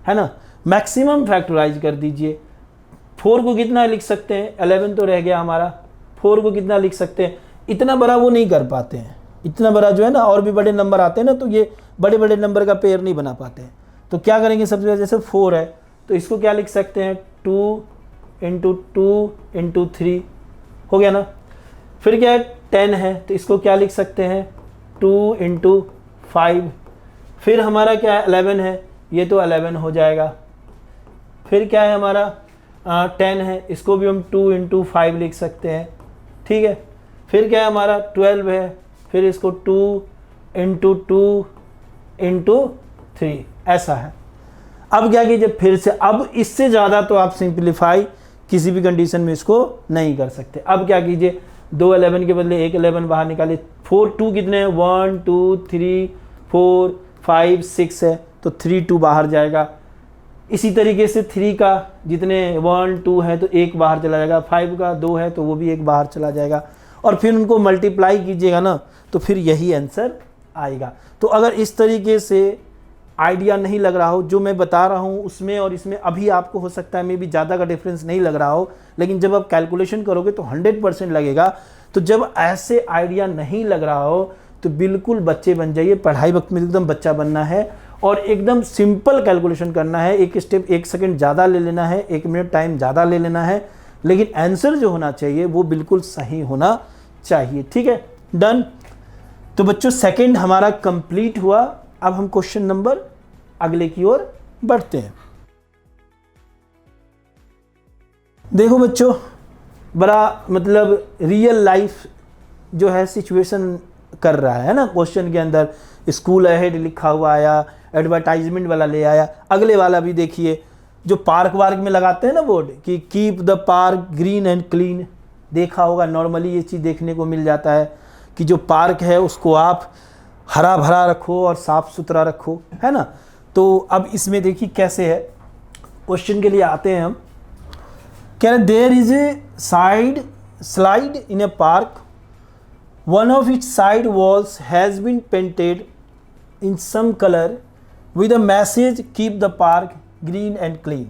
है ना। मैक्सिमम फैक्टराइज कर दीजिए। 4 को कितना लिख सकते हैं, 11 तो रह गया हमारा, 4 को कितना लिख सकते हैं, इतना बड़ा वो नहीं कर पाते हैं, इतना बड़ा जो है ना, और भी बड़े नंबर आते हैं ना, तो ये बड़े बड़े नंबर का पेयर नहीं बना पाते हैं। तो क्या करेंगे, सबसे पहले जैसे 4 है तो इसको क्या लिख सकते हैं, 2 इंटू 2 इंटू 3 हो गया ना। फिर क्या है, 10 है तो इसको क्या लिख सकते हैं, 2 इंटू 5। फिर हमारा क्या है, 11 है, ये तो 11 हो जाएगा। फिर क्या है हमारा 10 है, इसको भी हम 2 इंटू 5 लिख सकते हैं, ठीक है। फिर क्या है हमारा 12 है, फिर इसको 2 इंटू 2 इंटू 3 ऐसा है। अब क्या कीजिए फिर से, अब इससे ज़्यादा तो आप सिंप्लीफाई किसी भी कंडीशन में इसको नहीं कर सकते। अब क्या कीजिए, 2 11 के बदले 1 11 बाहर निकालिए। 2 कितने हैं, 1 2 3 4 5 6 है, तो 3 2 बाहर जाएगा। इसी तरीके से 3 का जितने 1 2 है तो 1 बाहर चला जाएगा, 5 का 2 है तो वो भी 1 बाहर चला जाएगा, और फिर उनको मल्टीप्लाई कीजिएगा ना तो फिर यही आंसर आएगा। तो अगर इस तरीके से आइडिया नहीं लग रहा हो जो मैं बता रहा हूँ उसमें और इसमें, अभी आपको हो सकता है मे भी ज़्यादा का डिफरेंस नहीं लग रहा हो, लेकिन जब आप कैलकुलेशन करोगे तो 100% लगेगा। तो जब ऐसे आइडिया नहीं लग रहा हो तो बिल्कुल बच्चे बन जाइए, पढ़ाई वक्त में एकदम बच्चा बनना है और एकदम सिंपल कैलकुलेशन करना है, एक स्टेप 1 सेकंड ज़्यादा ले लेना है, 1 मिनट टाइम ज़्यादा ले लेना है, लेकिन आंसर जो होना चाहिए वो बिल्कुल सही होना चाहिए। ठीक है, डन। तो बच्चों सेकंड हमारा कंप्लीट हुआ। अब हम क्वेश्चन नंबर अगले की ओर बढ़ते हैं। देखो बच्चों, बड़ा मतलब रियल लाइफ जो है सिचुएशन कर रहा है ना क्वेश्चन के अंदर। स्कूल अहेड लिखा हुआ आया, एडवर्टाइजमेंट वाला ले आया, अगले वाला भी देखिए जो पार्क वार्क में लगाते हैं ना बोर्ड कि keep the park green and clean, देखा होगा नॉर्मली ये चीज़ देखने को मिल जाता है कि जो पार्क है उसको आप हरा भरा रखो और साफ सुथरा रखो, है ना। तो अब इसमें देखिए कैसे है, क्वेश्चन के लिए आते हैं हम। कह रहे there is a slide in a park, one of its side walls has been painted in some colour with a message keep the park green and clean.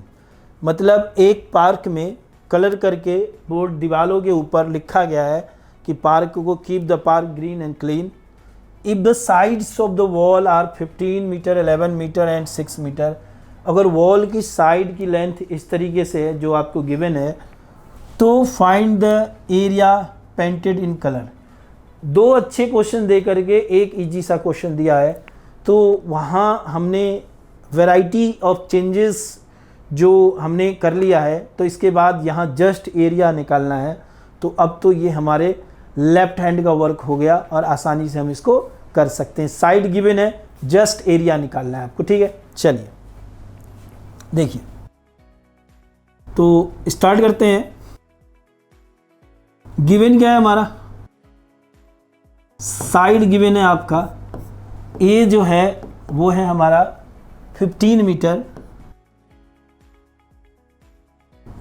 मतलब एक पार्क में कलर करके बोर्ड दीवारों के ऊपर लिखा गया है कि पार्क को keep the park green and clean if the sides of the wall are 15 metre 11 metre and 6 metre. अगर वॉल की साइड की लेंथ इस तरीके से है जो आपको गिवन है, तो find the area painted in colour. दो अच्छे क्वेश्चन दे करके एक इजी सा क्वेश्चन दिया है, तो वहाँ हमने वैरायटी ऑफ चेंजेस जो हमने कर लिया है, तो इसके बाद यहाँ जस्ट एरिया निकालना है। तो अब तो ये हमारे लेफ्ट हैंड का वर्क हो गया और आसानी से हम इसको कर सकते हैं। साइड गिवन है, जस्ट एरिया निकालना है आपको। ठीक है, चलिए देखिए, तो स्टार्ट करते हैं। गिवन क्या है हमारा, साइड गिवन है आपका, ए जो है वो है हमारा 15 मीटर,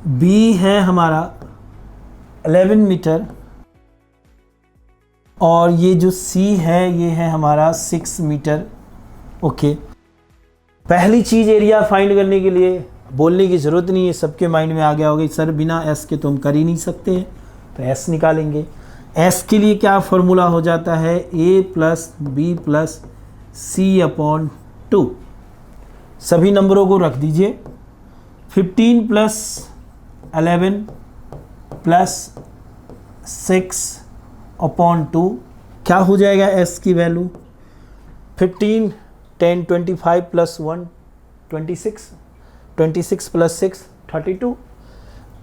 बी है हमारा 11 मीटर, और ये जो सी है ये है हमारा 6 मीटर। ओके, पहली चीज़ एरिया फाइंड करने के लिए बोलने की ज़रूरत नहीं है, सबके माइंड में आ गया होगा सर बिना एस के तो हम कर ही नहीं सकते हैं, तो एस निकालेंगे। एस के लिए क्या फॉर्मूला हो जाता है, ए प्लस बी प्लस सी अपॉन 2। सभी नंबरों को रख दीजिए। 15 प्लस 11 प्लस 6 अपॉन 2 क्या हो जाएगा एस की वैल्यू, 15 10 25 प्लस 1 26, 26 प्लस 6 32,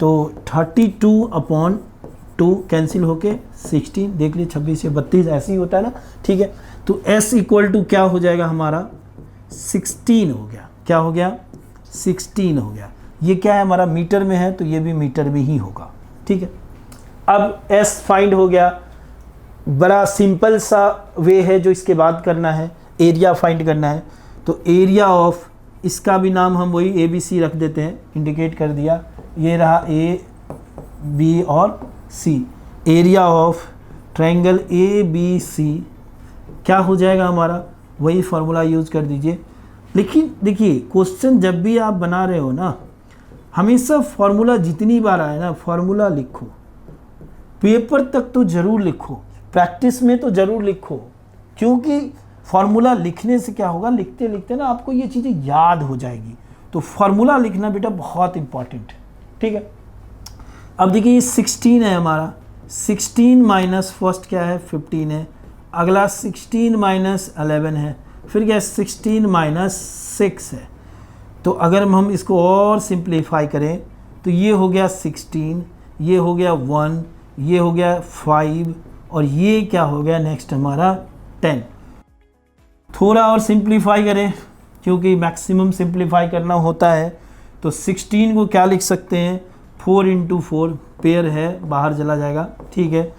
तो 32 अपॉन 2 कैंसिल होके 16, देख लीजिए 26 से 32 ऐसे ही होता है ना। ठीक है, तो S इक्वल टू क्या हो जाएगा हमारा 16 हो गया। क्या हो गया, 16 हो गया। ये क्या है हमारा मीटर में है, तो ये भी मीटर में ही होगा। ठीक है, अब S फाइंड हो गया। बड़ा सिंपल सा वे है जो इसके बाद करना है, एरिया फाइंड करना है। तो एरिया ऑफ, इसका भी नाम हम वही ABC रख देते हैं, इंडिकेट कर दिया। ये रहा A B और C। Area of triangle ABC क्या हो जाएगा हमारा, वही फार्मूला यूज़ कर दीजिए। लेकिन देखिए क्वेश्चन जब भी आप बना रहे हो ना, हमेशा फार्मूला जितनी बार आए ना फार्मूला लिखो, पेपर तक तो ज़रूर लिखो, प्रैक्टिस में तो ज़रूर लिखो, क्योंकि फार्मूला लिखने से क्या होगा, लिखते लिखते ना आपको ये चीज़ें याद हो जाएगी। तो फार्मूला लिखना बेटा बहुत इंपॉर्टेंट है। ठीक है, अब देखिए ये 16 है हमारा, 16 माइनस फर्स्ट क्या है 15 है, अगला 16 माइनस 11 है, फिर क्या 16 माइनस 6 है। तो अगर हम इसको और सिंप्लीफाई करें तो ये हो गया 16, ये हो गया 1, ये हो गया 5, और ये क्या हो गया नेक्स्ट हमारा 10। थोड़ा और सिंप्लीफाई करें, क्योंकि मैक्सिमम सिंप्लीफाई करना होता है, तो 16 को क्या लिख सकते हैं, 4 इंटू 4 पेयर है, बाहर चला जाएगा। ठीक है,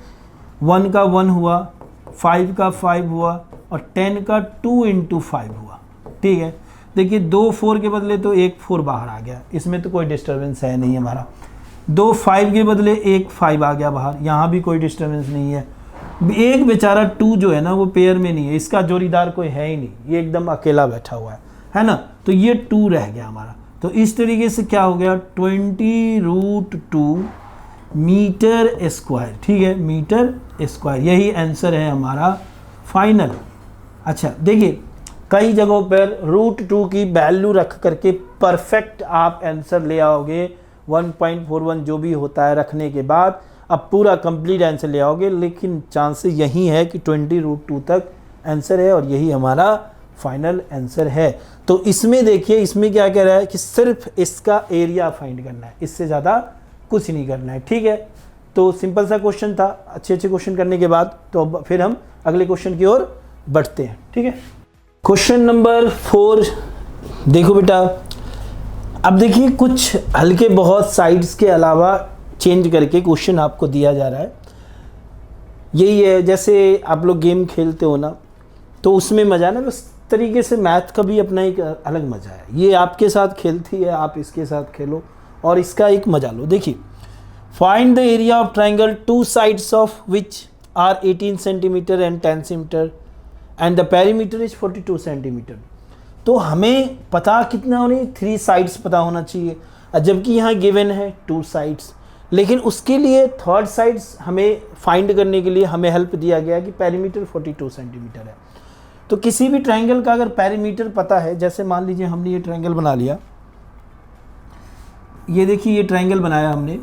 1 का 1 हुआ, 5 का 5 हुआ, और 10 का 2 इंटू 5 हुआ। ठीक है, देखिए 2 4 के बदले तो 1 4 बाहर आ गया, इसमें तो कोई डिस्टर्बेंस है नहीं हमारा। 2 5 के बदले 1 5 आ गया बाहर, यहाँ भी कोई डिस्टर्बेंस नहीं है। एक बेचारा 2 जो है ना वो पेयर में नहीं है, इसका जोड़ीदार कोई है ही नहीं, ये एकदम अकेला बैठा हुआ है ना। तो ये 2 रह गया हमारा। तो इस तरीके से क्या हो गया 20√2 मीटर स्क्वायर। ठीक है, मीटर स्क्वायर, यही आंसर है हमारा फाइनल। अच्छा देखिए कई जगहों पर √2 की वैल्यू रख करके परफेक्ट आप आंसर ले आओगे, 1.41 जो भी होता है रखने के बाद अब पूरा कंप्लीट आंसर ले आओगे, लेकिन चांसेस यही है कि 20√2 तक आंसर है और यही हमारा फाइनल आंसर है। तो इसमें देखिए, इसमें क्या कह रहा है कि सिर्फ इसका एरिया फाइंड करना है, इससे ज़्यादा कुछ नहीं करना है। ठीक है, तो सिंपल सा क्वेश्चन था। अच्छे अच्छे क्वेश्चन करने के बाद तो अब फिर हम अगले क्वेश्चन की ओर बढ़ते हैं। ठीक है, क्वेश्चन नंबर 4 देखो बेटा। अब देखिए, कुछ हल्के बहुत साइड्स के अलावा चेंज करके क्वेश्चन आपको दिया जा रहा है। यही है, जैसे आप लोग गेम खेलते हो ना, तो उसमें मज़ा ना, उस तरीके से मैथ का भी अपना एक अलग मज़ा है। ये आपके साथ खेलती है, आप इसके साथ खेलो और इसका एक मज़ा लो। देखिए, find the area of triangle two sides of which are 18 centimetre and 10 centimetre and the perimeter is 42 centimetre. तो हमें पता कितना होनी, 3 साइड्स पता होना चाहिए, जबकि यहाँ गिवन है 2 साइड्स। लेकिन उसके लिए थर्ड साइड्स हमें फाइंड करने के लिए हमें हेल्प दिया गया कि पेरीमीटर 42 सेंटीमीटर है। तो किसी भी ट्रायंगल का अगर पेरीमीटर पता है, जैसे मान लीजिए हमने ये ट्रायंगल बना लिया, ये देखिए ये ट्रायंगल बनाया हमने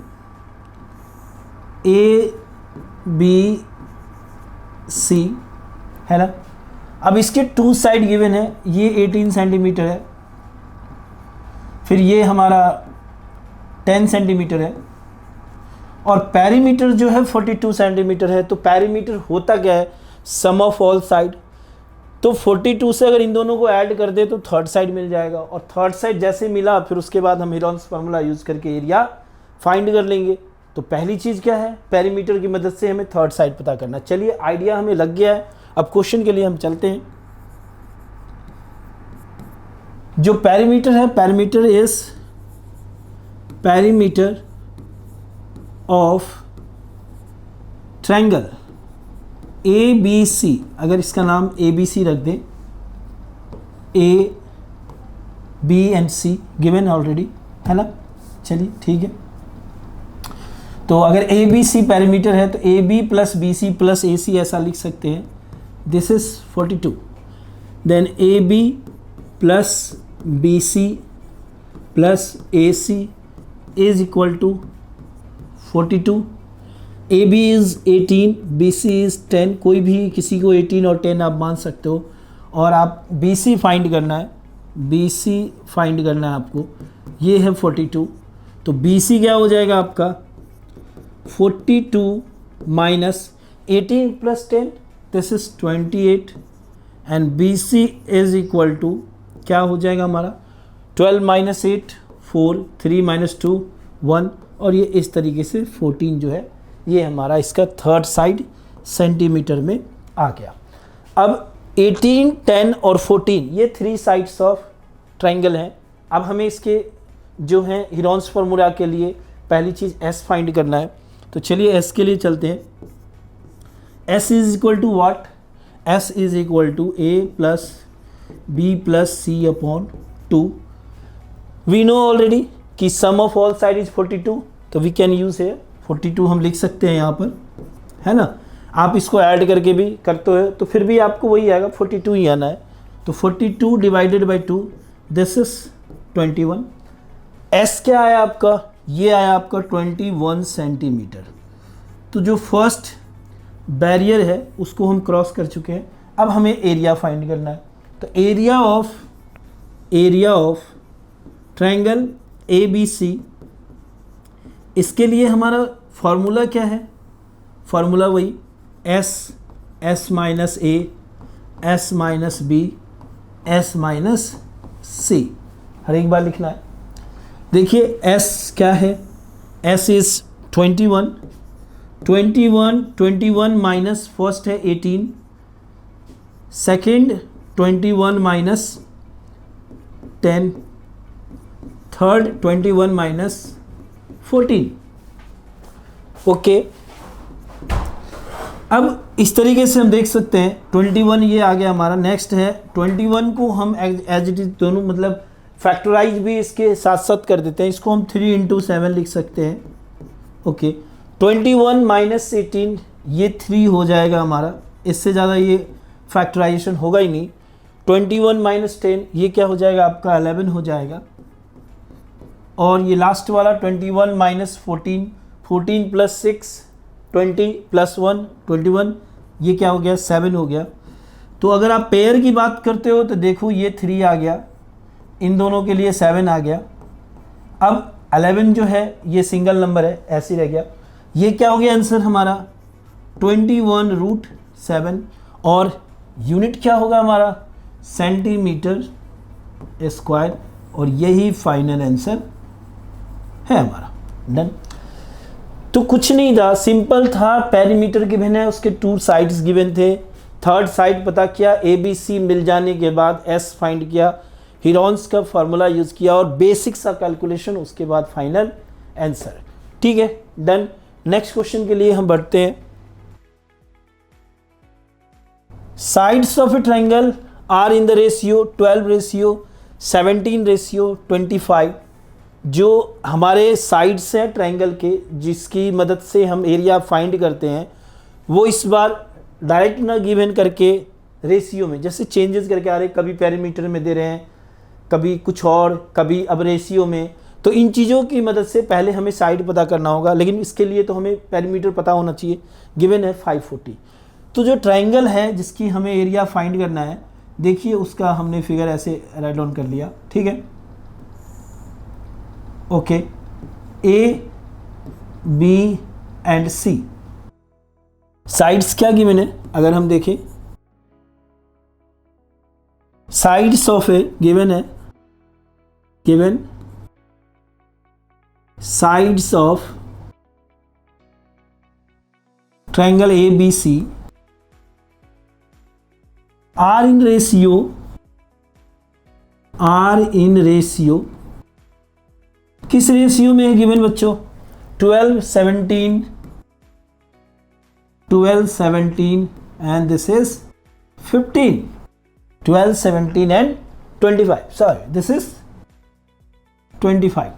ABC है ना। अब इसके 2 साइड गिवन है, ये 18 सेंटीमीटर है, फिर ये हमारा 10 सेंटीमीटर है और पेरीमीटर जो है 42 सेंटीमीटर है। तो पेरीमीटर होता क्या है, सम ऑफ ऑल साइड। तो 42 से अगर इन दोनों को ऐड कर दे तो थर्ड साइड मिल जाएगा, और थर्ड साइड जैसे मिला फिर उसके बाद हम हीरोन्स फार्मूला यूज़ करके एरिया फाइंड कर लेंगे। तो पहली चीज़ क्या है, पेरीमीटर की मदद से हमें थर्ड साइड पता करना। चलिए, आइडिया हमें लग गया है। अब क्वेश्चन के लिए हम चलते हैं। जो पेरीमीटर है, perimeter is perimeter of triangle ABC, अगर इसका नाम ABC रख दें, A B and C given already है ना। चलिए ठीक है, तो अगर ABC पेरीमीटर है तो AB plus BC plus AC ऐसा लिख सकते हैं। This is 42, then AB plus BC plus AC is equal to 42। AB is 18, BC is 10, कोई भी किसी को 18 और 10 आप मान सकते हो। और आप BC फाइंड करना है, BC फाइंड करना है आपको, ये है 42। तो BC क्या हो जाएगा आपका, 42 minus 18 plus 10, this is 28 and BC is equal to क्या हो जाएगा हमारा, 12 माइनस 8 4, 3 माइनस 2 1, और ये इस तरीके से 14 जो है ये हमारा इसका थर्ड साइड सेंटीमीटर में आ गया। अब 18, 10 और 14 ये 3 साइड्स ऑफ ट्रायंगल हैं। अब हमें इसके जो हैं हीरोन्स फार्मूला के लिए पहली चीज़ S फाइंड करना है। तो चलिए S के लिए चलते हैं। S is equal to what, S is equal to A plus B plus C upon 2। We know already कि sum of all side is 42, तो वी कैन यूज है 42 हम लिख सकते हैं यहाँ पर, है ना। आप इसको ऐड करके भी करते हो तो फिर भी आपको वही आएगा, 42 ही आना है। तो 42 divided by 2, this is 21। S क्या आया आपका, ये आया आपका 21 सेंटीमीटर। तो जो फर्स्ट बैरियर है उसको हम क्रॉस कर चुके हैं। अब हमें एरिया फाइंड करना है। तो एरिया ऑफ ट्रायंगल ABC, इसके लिए हमारा फार्मूला क्या है, फार्मूला वही S minus A, S minus B, S minus C, हर एक बार लिखना है। देखिए S क्या है, S इज 21 माइनस फर्स्ट है 18, second 21 minus 10, third 21 minus 14। Okay, अब इस तरीके से हम देख सकते हैं 21 ये आ गया हमारा। नेक्स्ट है 21 को हम एज इट इज दोनों मतलब फैक्टराइज भी इसके साथ साथ कर देते हैं। इसको हम 3 इंटू 7 लिख सकते हैं। ओके, 21 माइनस 18 ये 3 हो जाएगा हमारा, इससे ज़्यादा ये फैक्टराइजेशन होगा ही नहीं। 21 माइनस 10 ये क्या हो जाएगा आपका 11 हो जाएगा। और ये लास्ट वाला 21 माइनस 14, 14 प्लस 6 20 प्लस 1 21, ये क्या हो गया 7 हो गया। तो अगर आप पेयर की बात करते हो तो देखो ये 3 आ गया, इन दोनों के लिए 7 आ गया। अब 11 जो है ये सिंगल नंबर है, ऐसे ही रह गया। ये क्या हो गया आंसर हमारा 21√7 और यूनिट क्या होगा हमारा सेंटीमीटर स्क्वायर, और यही फाइनल आंसर है हमारा। डन। तो कुछ नहीं था, सिंपल था। पेरीमीटर गिवन है, उसके 2 साइड्स गिवन थे, थर्ड साइड पता किया, ABC मिल जाने के बाद S फाइंड किया, हीरोन्स का फार्मूला यूज़ किया और बेसिक सा कैलकुलेशन, उसके बाद फाइनल आंसर। ठीक है, डन। नेक्स्ट क्वेश्चन के लिए हम बढ़ते हैं। Sides of a triangle are in the ratio 12:17:25। जो हमारे साइड्स हैं ट्रायंगल के, जिसकी मदद से हम एरिया फाइंड करते हैं, वो इस बार डायरेक्ट ना गिवन करके रेशियो में जैसे चेंजेस करके आ रहे, कभी पेरीमीटर में दे रहे हैं, कभी कुछ और, कभी अब रेशियो में। तो इन चीज़ों की मदद से पहले हमें साइड पता करना होगा, लेकिन इसके लिए तो हमें पेरीमीटर पता होना चाहिए। गिवन है 540। तो जो ट्रायंगल है जिसकी हमें एरिया फाइंड करना है, देखिए उसका हमने फिगर ऐसे राइट डाउन कर लिया। ठीक है, okay. A, B and C sides क्या गिवन है, अगर हम देखें साइड्स ऑफ ए गिवन है, given sides of triangle ABC are in ratio, किस रेशियो में है गिवन बच्चों 12:17 and this is 15, 12:17 and 25, sorry this is 25।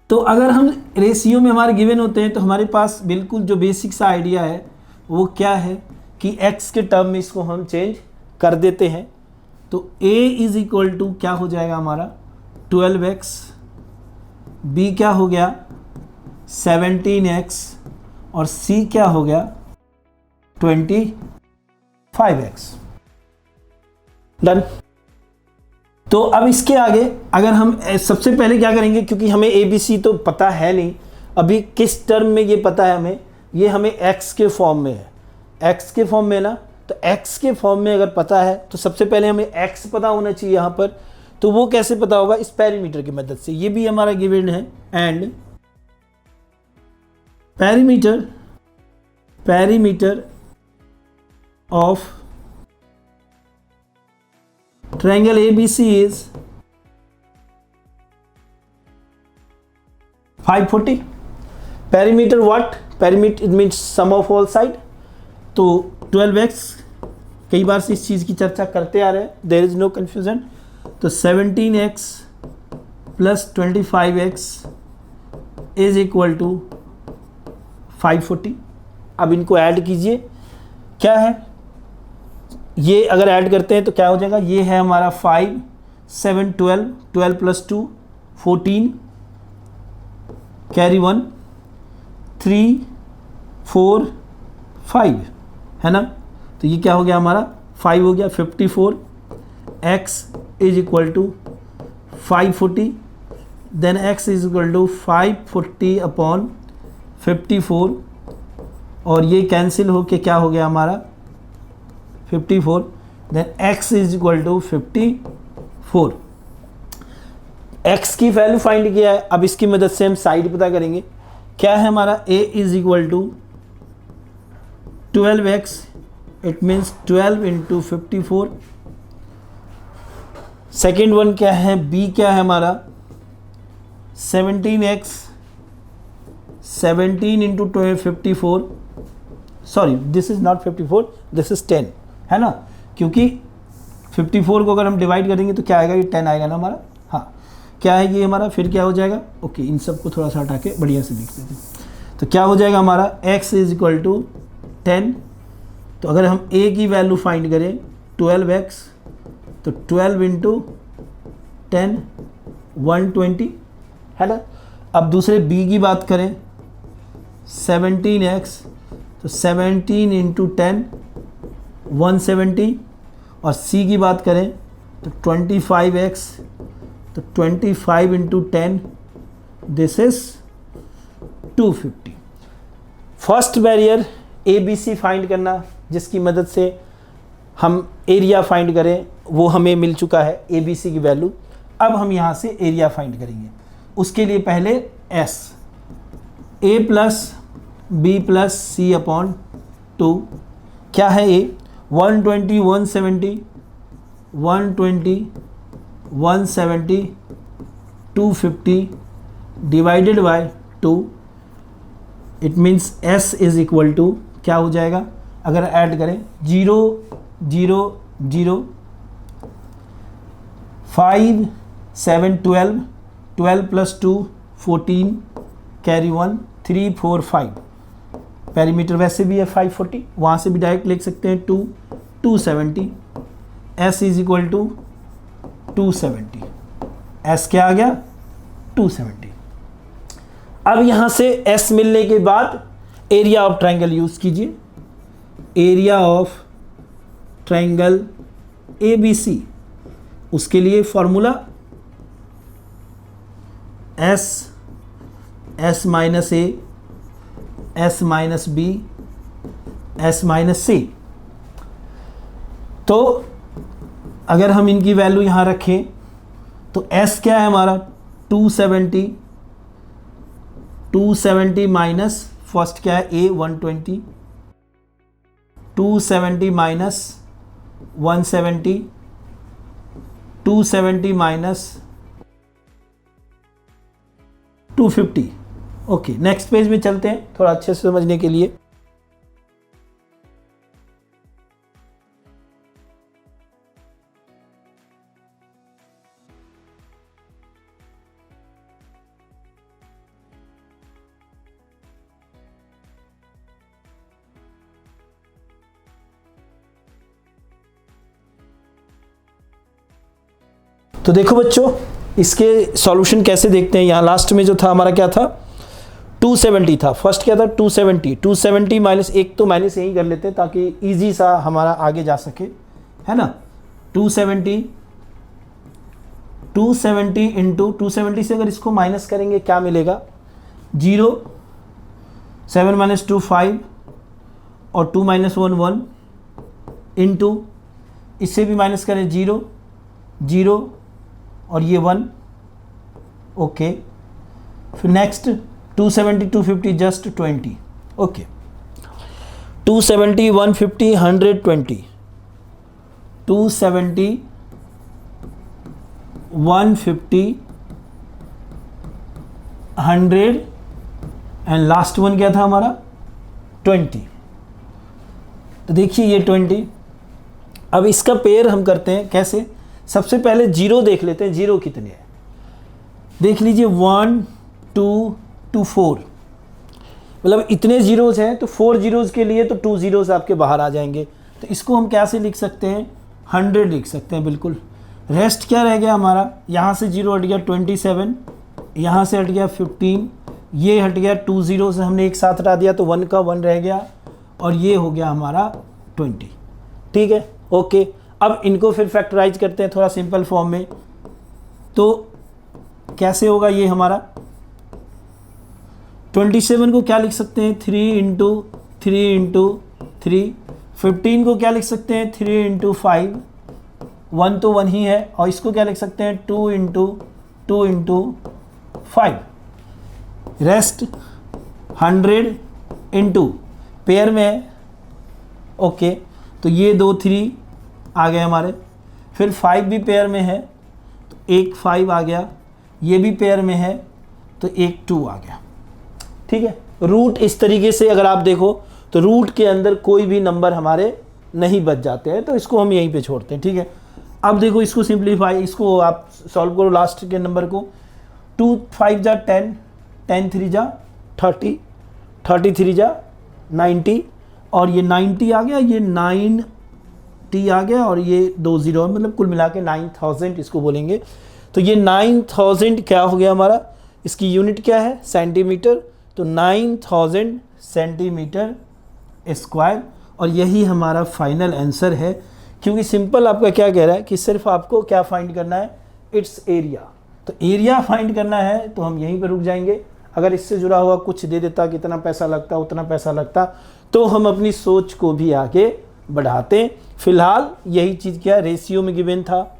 तो अगर हम रेशियो में हमारे गिवन होते हैं तो हमारे पास बिल्कुल जो बेसिक सा आइडिया है वो क्या है कि x के टर्म में इसको हम चेंज कर देते हैं। तो a इज इक्वल टू क्या हो जाएगा हमारा 12x, b क्या हो गया 17x और c क्या हो गया 25x। डन। तो अब इसके आगे अगर हम सबसे पहले क्या करेंगे, क्योंकि हमें ABC तो पता है नहीं अभी, किस टर्म में ये पता है हमें, ये हमें x के फॉर्म में है, x के फॉर्म में ना, तो x के फॉर्म में अगर पता है तो सबसे पहले हमें x पता होना चाहिए यहाँ पर। तो वो कैसे पता होगा, इस पेरीमीटर की मदद से, ये भी हमारा गिवन है। And perimeter of triangle ABC is 540. Perimeter what? Perimeter it means sum of all side. तो 12x, कई बार से इस चीज़ की चर्चा करते आ रहे हैं, देयर इज नो कन्फ्यूजन। तो 17x plus 25x is equal to 540। अब इनको ऐड कीजिए, क्या है ये, अगर ऐड करते हैं तो क्या हो जाएगा, ये है हमारा 5 7 12, 12 प्लस 2 14, कैरी 1 3 4 5 है ना। तो ये क्या हो गया हमारा 5 हो गया 54, x is equal to 540, then x is equal to 540 upon 54, और ये कैंसिल होके क्या हो गया हमारा 54, then x is equal to 54। x की वैल्यू फाइंड किया है, अब इसकी मदद से हम साइड पता करेंगे। क्या है हमारा a is equal to 12x, it means 12 into 54। Second one क्या है, b क्या है हमारा 17x, 17 into 54, sorry this is not 54, this is 10 है ना, क्योंकि 54 को अगर हम डिवाइड करेंगे तो क्या आएगा, ये 10 आएगा ना हमारा। हाँ, क्या है ये हमारा, फिर क्या हो जाएगा, ओके इन सबको थोड़ा सा हटा के बढ़िया से लिख देते हैं। तो क्या हो जाएगा हमारा x इज इक्वल टू 10। तो अगर हम a की वैल्यू फाइंड करें 12x, तो 12 इंटू 10 120 है ना। अब दूसरे b की बात करें 17x, तो 17 इंटू 10 170, और c की बात करें तो 25x, तो 25 into 10 this is 250। First barrier ABC find करना, जिसकी मदद से हम एरिया फाइंड करें, वो हमें मिल चुका है ABC की वैल्यू। अब हम यहाँ से एरिया फाइंड करेंगे। उसके लिए पहले S, A plus B plus C upon 2, क्या है A? 120 170 120 170 250 divided by 2, it means S is equal to क्या हो जाएगा अगर ऐड करें 0 0 0 5 7 12 12 प्लस 2 14 कैरी 1 3 4 5, पेरीमीटर वैसे भी है 540, वहाँ से भी डायरेक्ट लिख सकते हैं 2 270, S is equal to 270, S क्या आ गया 270। अब यहाँ से S मिलने के बाद एरिया ऑफ ट्रायंगल यूज कीजिए, एरिया ऑफ ट्रायंगल ABC, उसके लिए formula S minus A, S minus B, S minus C। तो अगर हम इनकी वैल्यू यहाँ रखें तो S क्या है हमारा 270, 270 माइनस फर्स्ट क्या है A 120, 270 minus 170, 270 minus 250। Okay, next page में चलते हैं थोड़ा अच्छे से समझने के लिए। तो देखो बच्चों, इसके सॉल्यूशन कैसे देखते हैं। यहाँ लास्ट में जो था हमारा क्या था 270 था, फर्स्ट क्या था 270, 270 माइनस एक तो माइनस यही कर लेते हैं ताकि इजी सा हमारा आगे जा सके, है ना। 270 इंटू 270 से अगर इसको माइनस करेंगे क्या मिलेगा 0, 7 माइनस 2 5 और 2 माइनस 1 1 इंटू इससे भी माइनस करें 0 0 और ये 1। ओके, फिर next 270 250 just 20। Okay, 270 150 120, 270 150 100 and last one क्या था हमारा 20। तो देखिए ये 20। अब इसका पेयर हम करते हैं कैसे, सबसे पहले जीरो देख लेते हैं, जीरो कितने हैं देख लीजिए 1 2 2 4, मतलब इतने जीरोज हैं तो 4 जीरोज के लिए तो 2 जीरोज आपके बाहर आ जाएंगे। तो इसको हम कैसे लिख सकते हैं 100 लिख सकते हैं बिल्कुल। रेस्ट क्या रह गया हमारा, यहाँ से जीरो हट गया 27, यहाँ से हट गया 15, ये हट गया 2 जीरो से हमने एक साथ हटा दिया तो 1 का 1 रह गया और ये हो गया हमारा 20। ठीक है, ओके। अब इनको फिर फैक्टराइज करते हैं थोड़ा सिंपल फॉर्म में। तो कैसे होगा ये हमारा 27 को क्या लिख सकते हैं 3 इंटू 3, 15 को क्या लिख सकते हैं 3 इंटू 5, 1 तो 1 ही है, और इसको क्या लिख सकते हैं 2 इंटू 5। रेस्ट 100 इंटू पेयर में है। ओके, तो ये 2 3 आ गए हमारे, फिर 5 भी पेयर में है तो एक 5 आ गया, ये भी पेयर में है तो एक 2 आ गया। ठीक है, रूट इस तरीके से अगर आप देखो तो रूट के अंदर कोई भी नंबर हमारे नहीं बच जाते हैं, तो इसको हम यहीं पे छोड़ते हैं। ठीक है, अब देखो इसको सिंप्लीफाई, इसको आप सॉल्व करो लास्ट के नंबर को। 2 5 जा 10, 10 3 जा 30, 30 3 जा 90 और ये 90 आ गया, ये 9 टी आ गया और ये 2 जीरो, मतलब कुल मिला के 9000 इसको बोलेंगे। तो ये 9000 क्या हो गया हमारा, इसकी यूनिट क्या है सेंटीमीटर, तो 9000 सेंटीमीटर स्क्वायर। और यही हमारा फाइनल आंसर है, क्योंकि सिंपल आपका क्या कह रहा है कि सिर्फ आपको क्या फाइंड करना है, इट्स एरिया। तो एरिया फाइंड करना है तो हम यहीं पर रुक जाएंगे। अगर इससे जुड़ा हुआ कुछ दे देता, कितना पैसा लगता, उतना पैसा लगता, तो हम अपनी सोच को भी आगे बढ़ाते। फिलहाल यही चीज़ क्या रेशियो में गिवन था,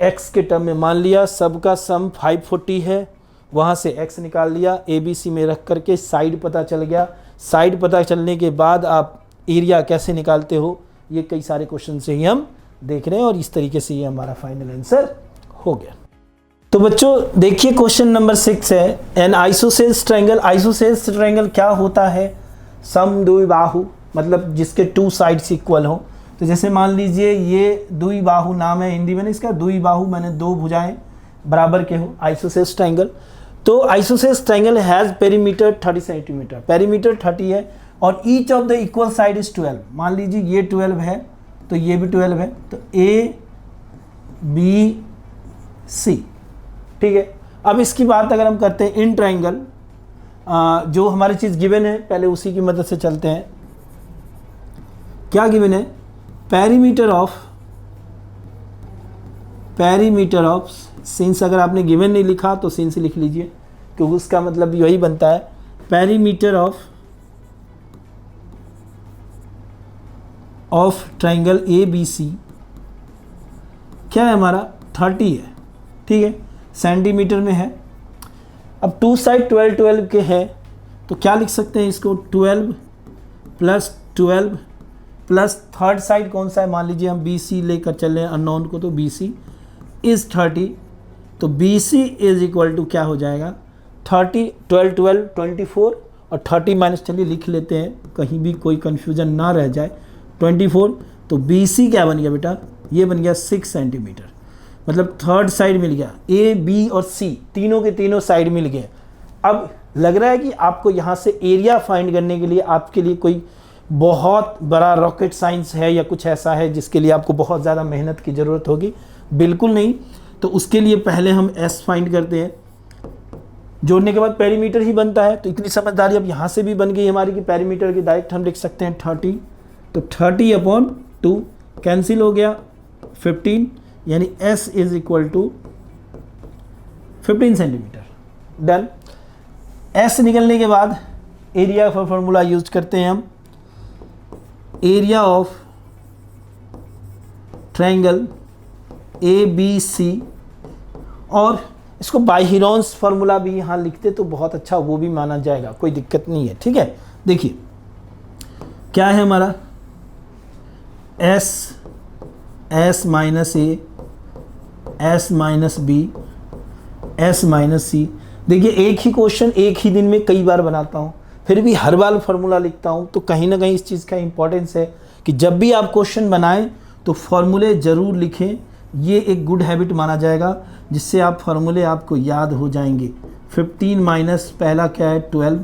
x के टर्म में मान लिया सबका सम 540 है, वहाँ से x निकाल लिया, ABC में रख करके साइड पता चल गया। साइड पता चलने के बाद आप एरिया कैसे निकालते हो, ये कई सारे क्वेश्चन से ही हम देख रहे हैं, और इस तरीके से ये हमारा फाइनल आंसर हो गया। तो बच्चों देखिए क्वेश्चन नंबर 6 है, N isosceles triangle. Isosceles triangle क्या होता है, समद्विबाहु, मतलब जिसके 2 साइड्स इक्वल हो। तो जैसे मान लीजिए ये द्विबाहु नाम है हिंदी में, इसका द्विबाहु मैंने 2 भुजाएं बराबर के हो, आइसोसेल्स ट्रायंगल। तो isosceles triangle has perimeter 30 centimetre, perimeter 30 है, और each of the equal side is 12। मान लीजिए ये 12 है तो ये भी 12 है, तो A B C, ठीक है। अब इसकी बात अगर हम करते हैं इन ट्रायंगल, जो हमारी चीज़ गिवन है पहले उसी की मदद से चलते हैं। क्या गिवन है, पेरीमीटर ऑफ सिंस, अगर आपने गिवन नहीं लिखा तो सिंस लिख लीजिए, क्योंकि उसका मतलब यही बनता है, पेरीमीटर ऑफ ट्रायंगल ABC क्या है हमारा 30 है, ठीक है, सेंटीमीटर में है। अब 2 साइड 12 के हैं, तो क्या लिख सकते हैं इसको, 12 प्लस थर्ड साइड कौन सा है, मान लीजिए हम BC लेकर चल रहे हैं अननोन को, तो BC इज़ 30, तो BC इज इक्वल टू क्या हो जाएगा 30, 12 24, और 30 माइनस, चलिए लिख लेते हैं कहीं भी कोई कन्फ्यूजन ना रह जाए, 24। तो BC क्या बन गया बेटा, ये बन गया 6 सेंटीमीटर, मतलब थर्ड साइड मिल गया, A B और C तीनों के तीनों साइड मिल गए। अब लग रहा है कि आपको यहाँ से एरिया फाइंड करने के लिए आपके लिए कोई बहुत बड़ा रॉकेट साइंस है या कुछ ऐसा है जिसके लिए आपको बहुत ज़्यादा मेहनत की ज़रूरत होगी, बिल्कुल नहीं। तो उसके लिए पहले हम S फाइंड करते हैं, जोड़ने के बाद पेरीमीटर ही बनता है। तो इतनी समझदारी अब यहाँ से भी बन गई हमारी कि पेरीमीटर की डायरेक्ट हम लिख सकते हैं 30, तो 30/2 कैंसिल हो गया 15, यानी S is equal to 15 centimetre. Done. S निकलने के बाद एरिया का फॉर्मूला यूज करते हैं हम, एरिया ऑफ ट्रायंगल ABC, और इसको बायहेरोन्स फार्मूला भी यहाँ लिखते तो बहुत अच्छा, वो भी माना जाएगा, कोई दिक्कत नहीं है, ठीक है। देखिए क्या है हमारा S minus A, S minus B, S minus C। देखिए एक ही क्वेश्चन एक ही दिन में कई बार बनाता हूँ, फिर भी हर बार फार्मूला लिखता हूँ, तो कहीं ना कहीं इस चीज़ का इंपॉर्टेंस है कि जब भी आप क्वेश्चन बनाएं तो फार्मूले ज़रूर लिखें। ये एक गुड हैबिट माना जाएगा, जिससे आप फार्मूले आपको याद हो जाएंगे। 15 माइनस पहला क्या है 12,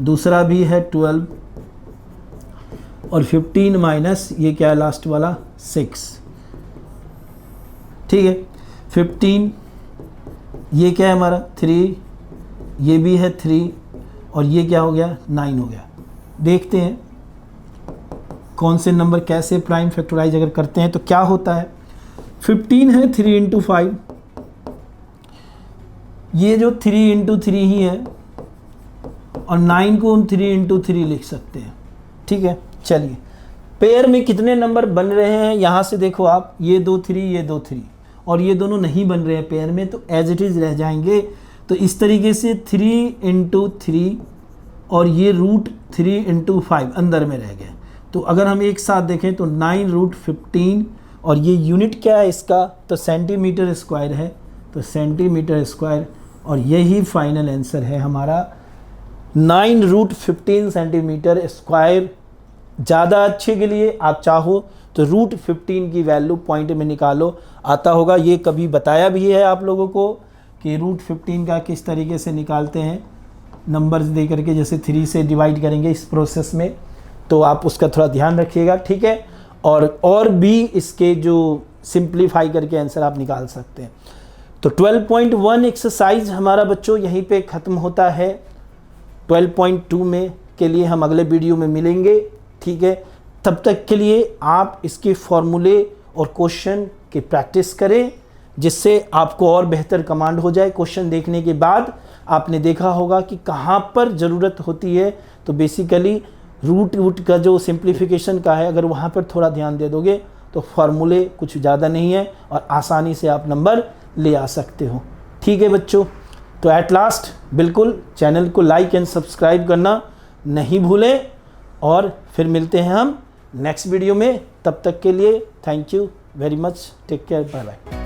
दूसरा भी है 12, और 15 माइनस ये क्या है लास्ट वाला 6, ठीक है। 15 ये क्या है हमारा 3, ये भी है 3, और ये क्या हो गया 9 हो गया। देखते हैं कौन से नंबर कैसे प्राइम फैक्टराइज अगर करते हैं तो क्या होता है। 15 है 3 इंटू 5, ये जो 3 इंटू 3 ही है, और 9 को हम 3 इंटू 3 लिख सकते हैं, ठीक है। चलिए पेयर में कितने नंबर बन रहे हैं यहाँ से देखो आप, ये 2 3, ये 2 3, और ये दोनों नहीं बन रहे हैं पेयर में, तो एज इट इज़ रह जाएंगे। तो इस तरीके से 3 इंटू 3 और ये √3 इंटू 5 अंदर में रह गए। तो अगर हम एक साथ देखें तो 9√15, और ये यूनिट क्या है इसका, तो सेंटीमीटर स्क्वायर है, तो सेंटीमीटर स्क्वायर, और यही फाइनल आंसर है हमारा 9√15 सेंटीमीटर स्क्वायर। ज़्यादा अच्छे के लिए आप चाहो तो √15 की वैल्यू पॉइंट में निकालो, आता होगा। ये कभी बताया भी है आप लोगों को कि √15 का किस तरीके से निकालते हैं, नंबर्स दे करके, जैसे 3 से डिवाइड करेंगे इस प्रोसेस में, तो आप उसका थोड़ा ध्यान रखिएगा, ठीक है। और भी इसके जो सिंप्लीफाई करके आंसर आप निकाल सकते हैं। तो 12.1 एक्सरसाइज हमारा बच्चों यहीं पे ख़त्म होता है। 12.2 में के लिए हम अगले वीडियो में मिलेंगे, ठीक है। तब तक के लिए आप इसके फॉर्मूले और क्वेश्चन की प्रैक्टिस करें, जिससे आपको और बेहतर कमांड हो जाए। क्वेश्चन देखने के बाद आपने देखा होगा कि कहाँ पर ज़रूरत होती है, तो बेसिकली रूट का जो सिंप्लीफिकेशन का है, अगर वहाँ पर थोड़ा ध्यान दे दोगे तो फार्मूले कुछ ज़्यादा नहीं है और आसानी से आप नंबर ले आ सकते हो, ठीक है बच्चों। तो एट लास्ट बिल्कुल चैनल को लाइक एंड सब्सक्राइब करना नहीं भूलें, और फिर मिलते हैं हम नेक्स्ट वीडियो में। तब तक के लिए thank you very much, take care, bye bye.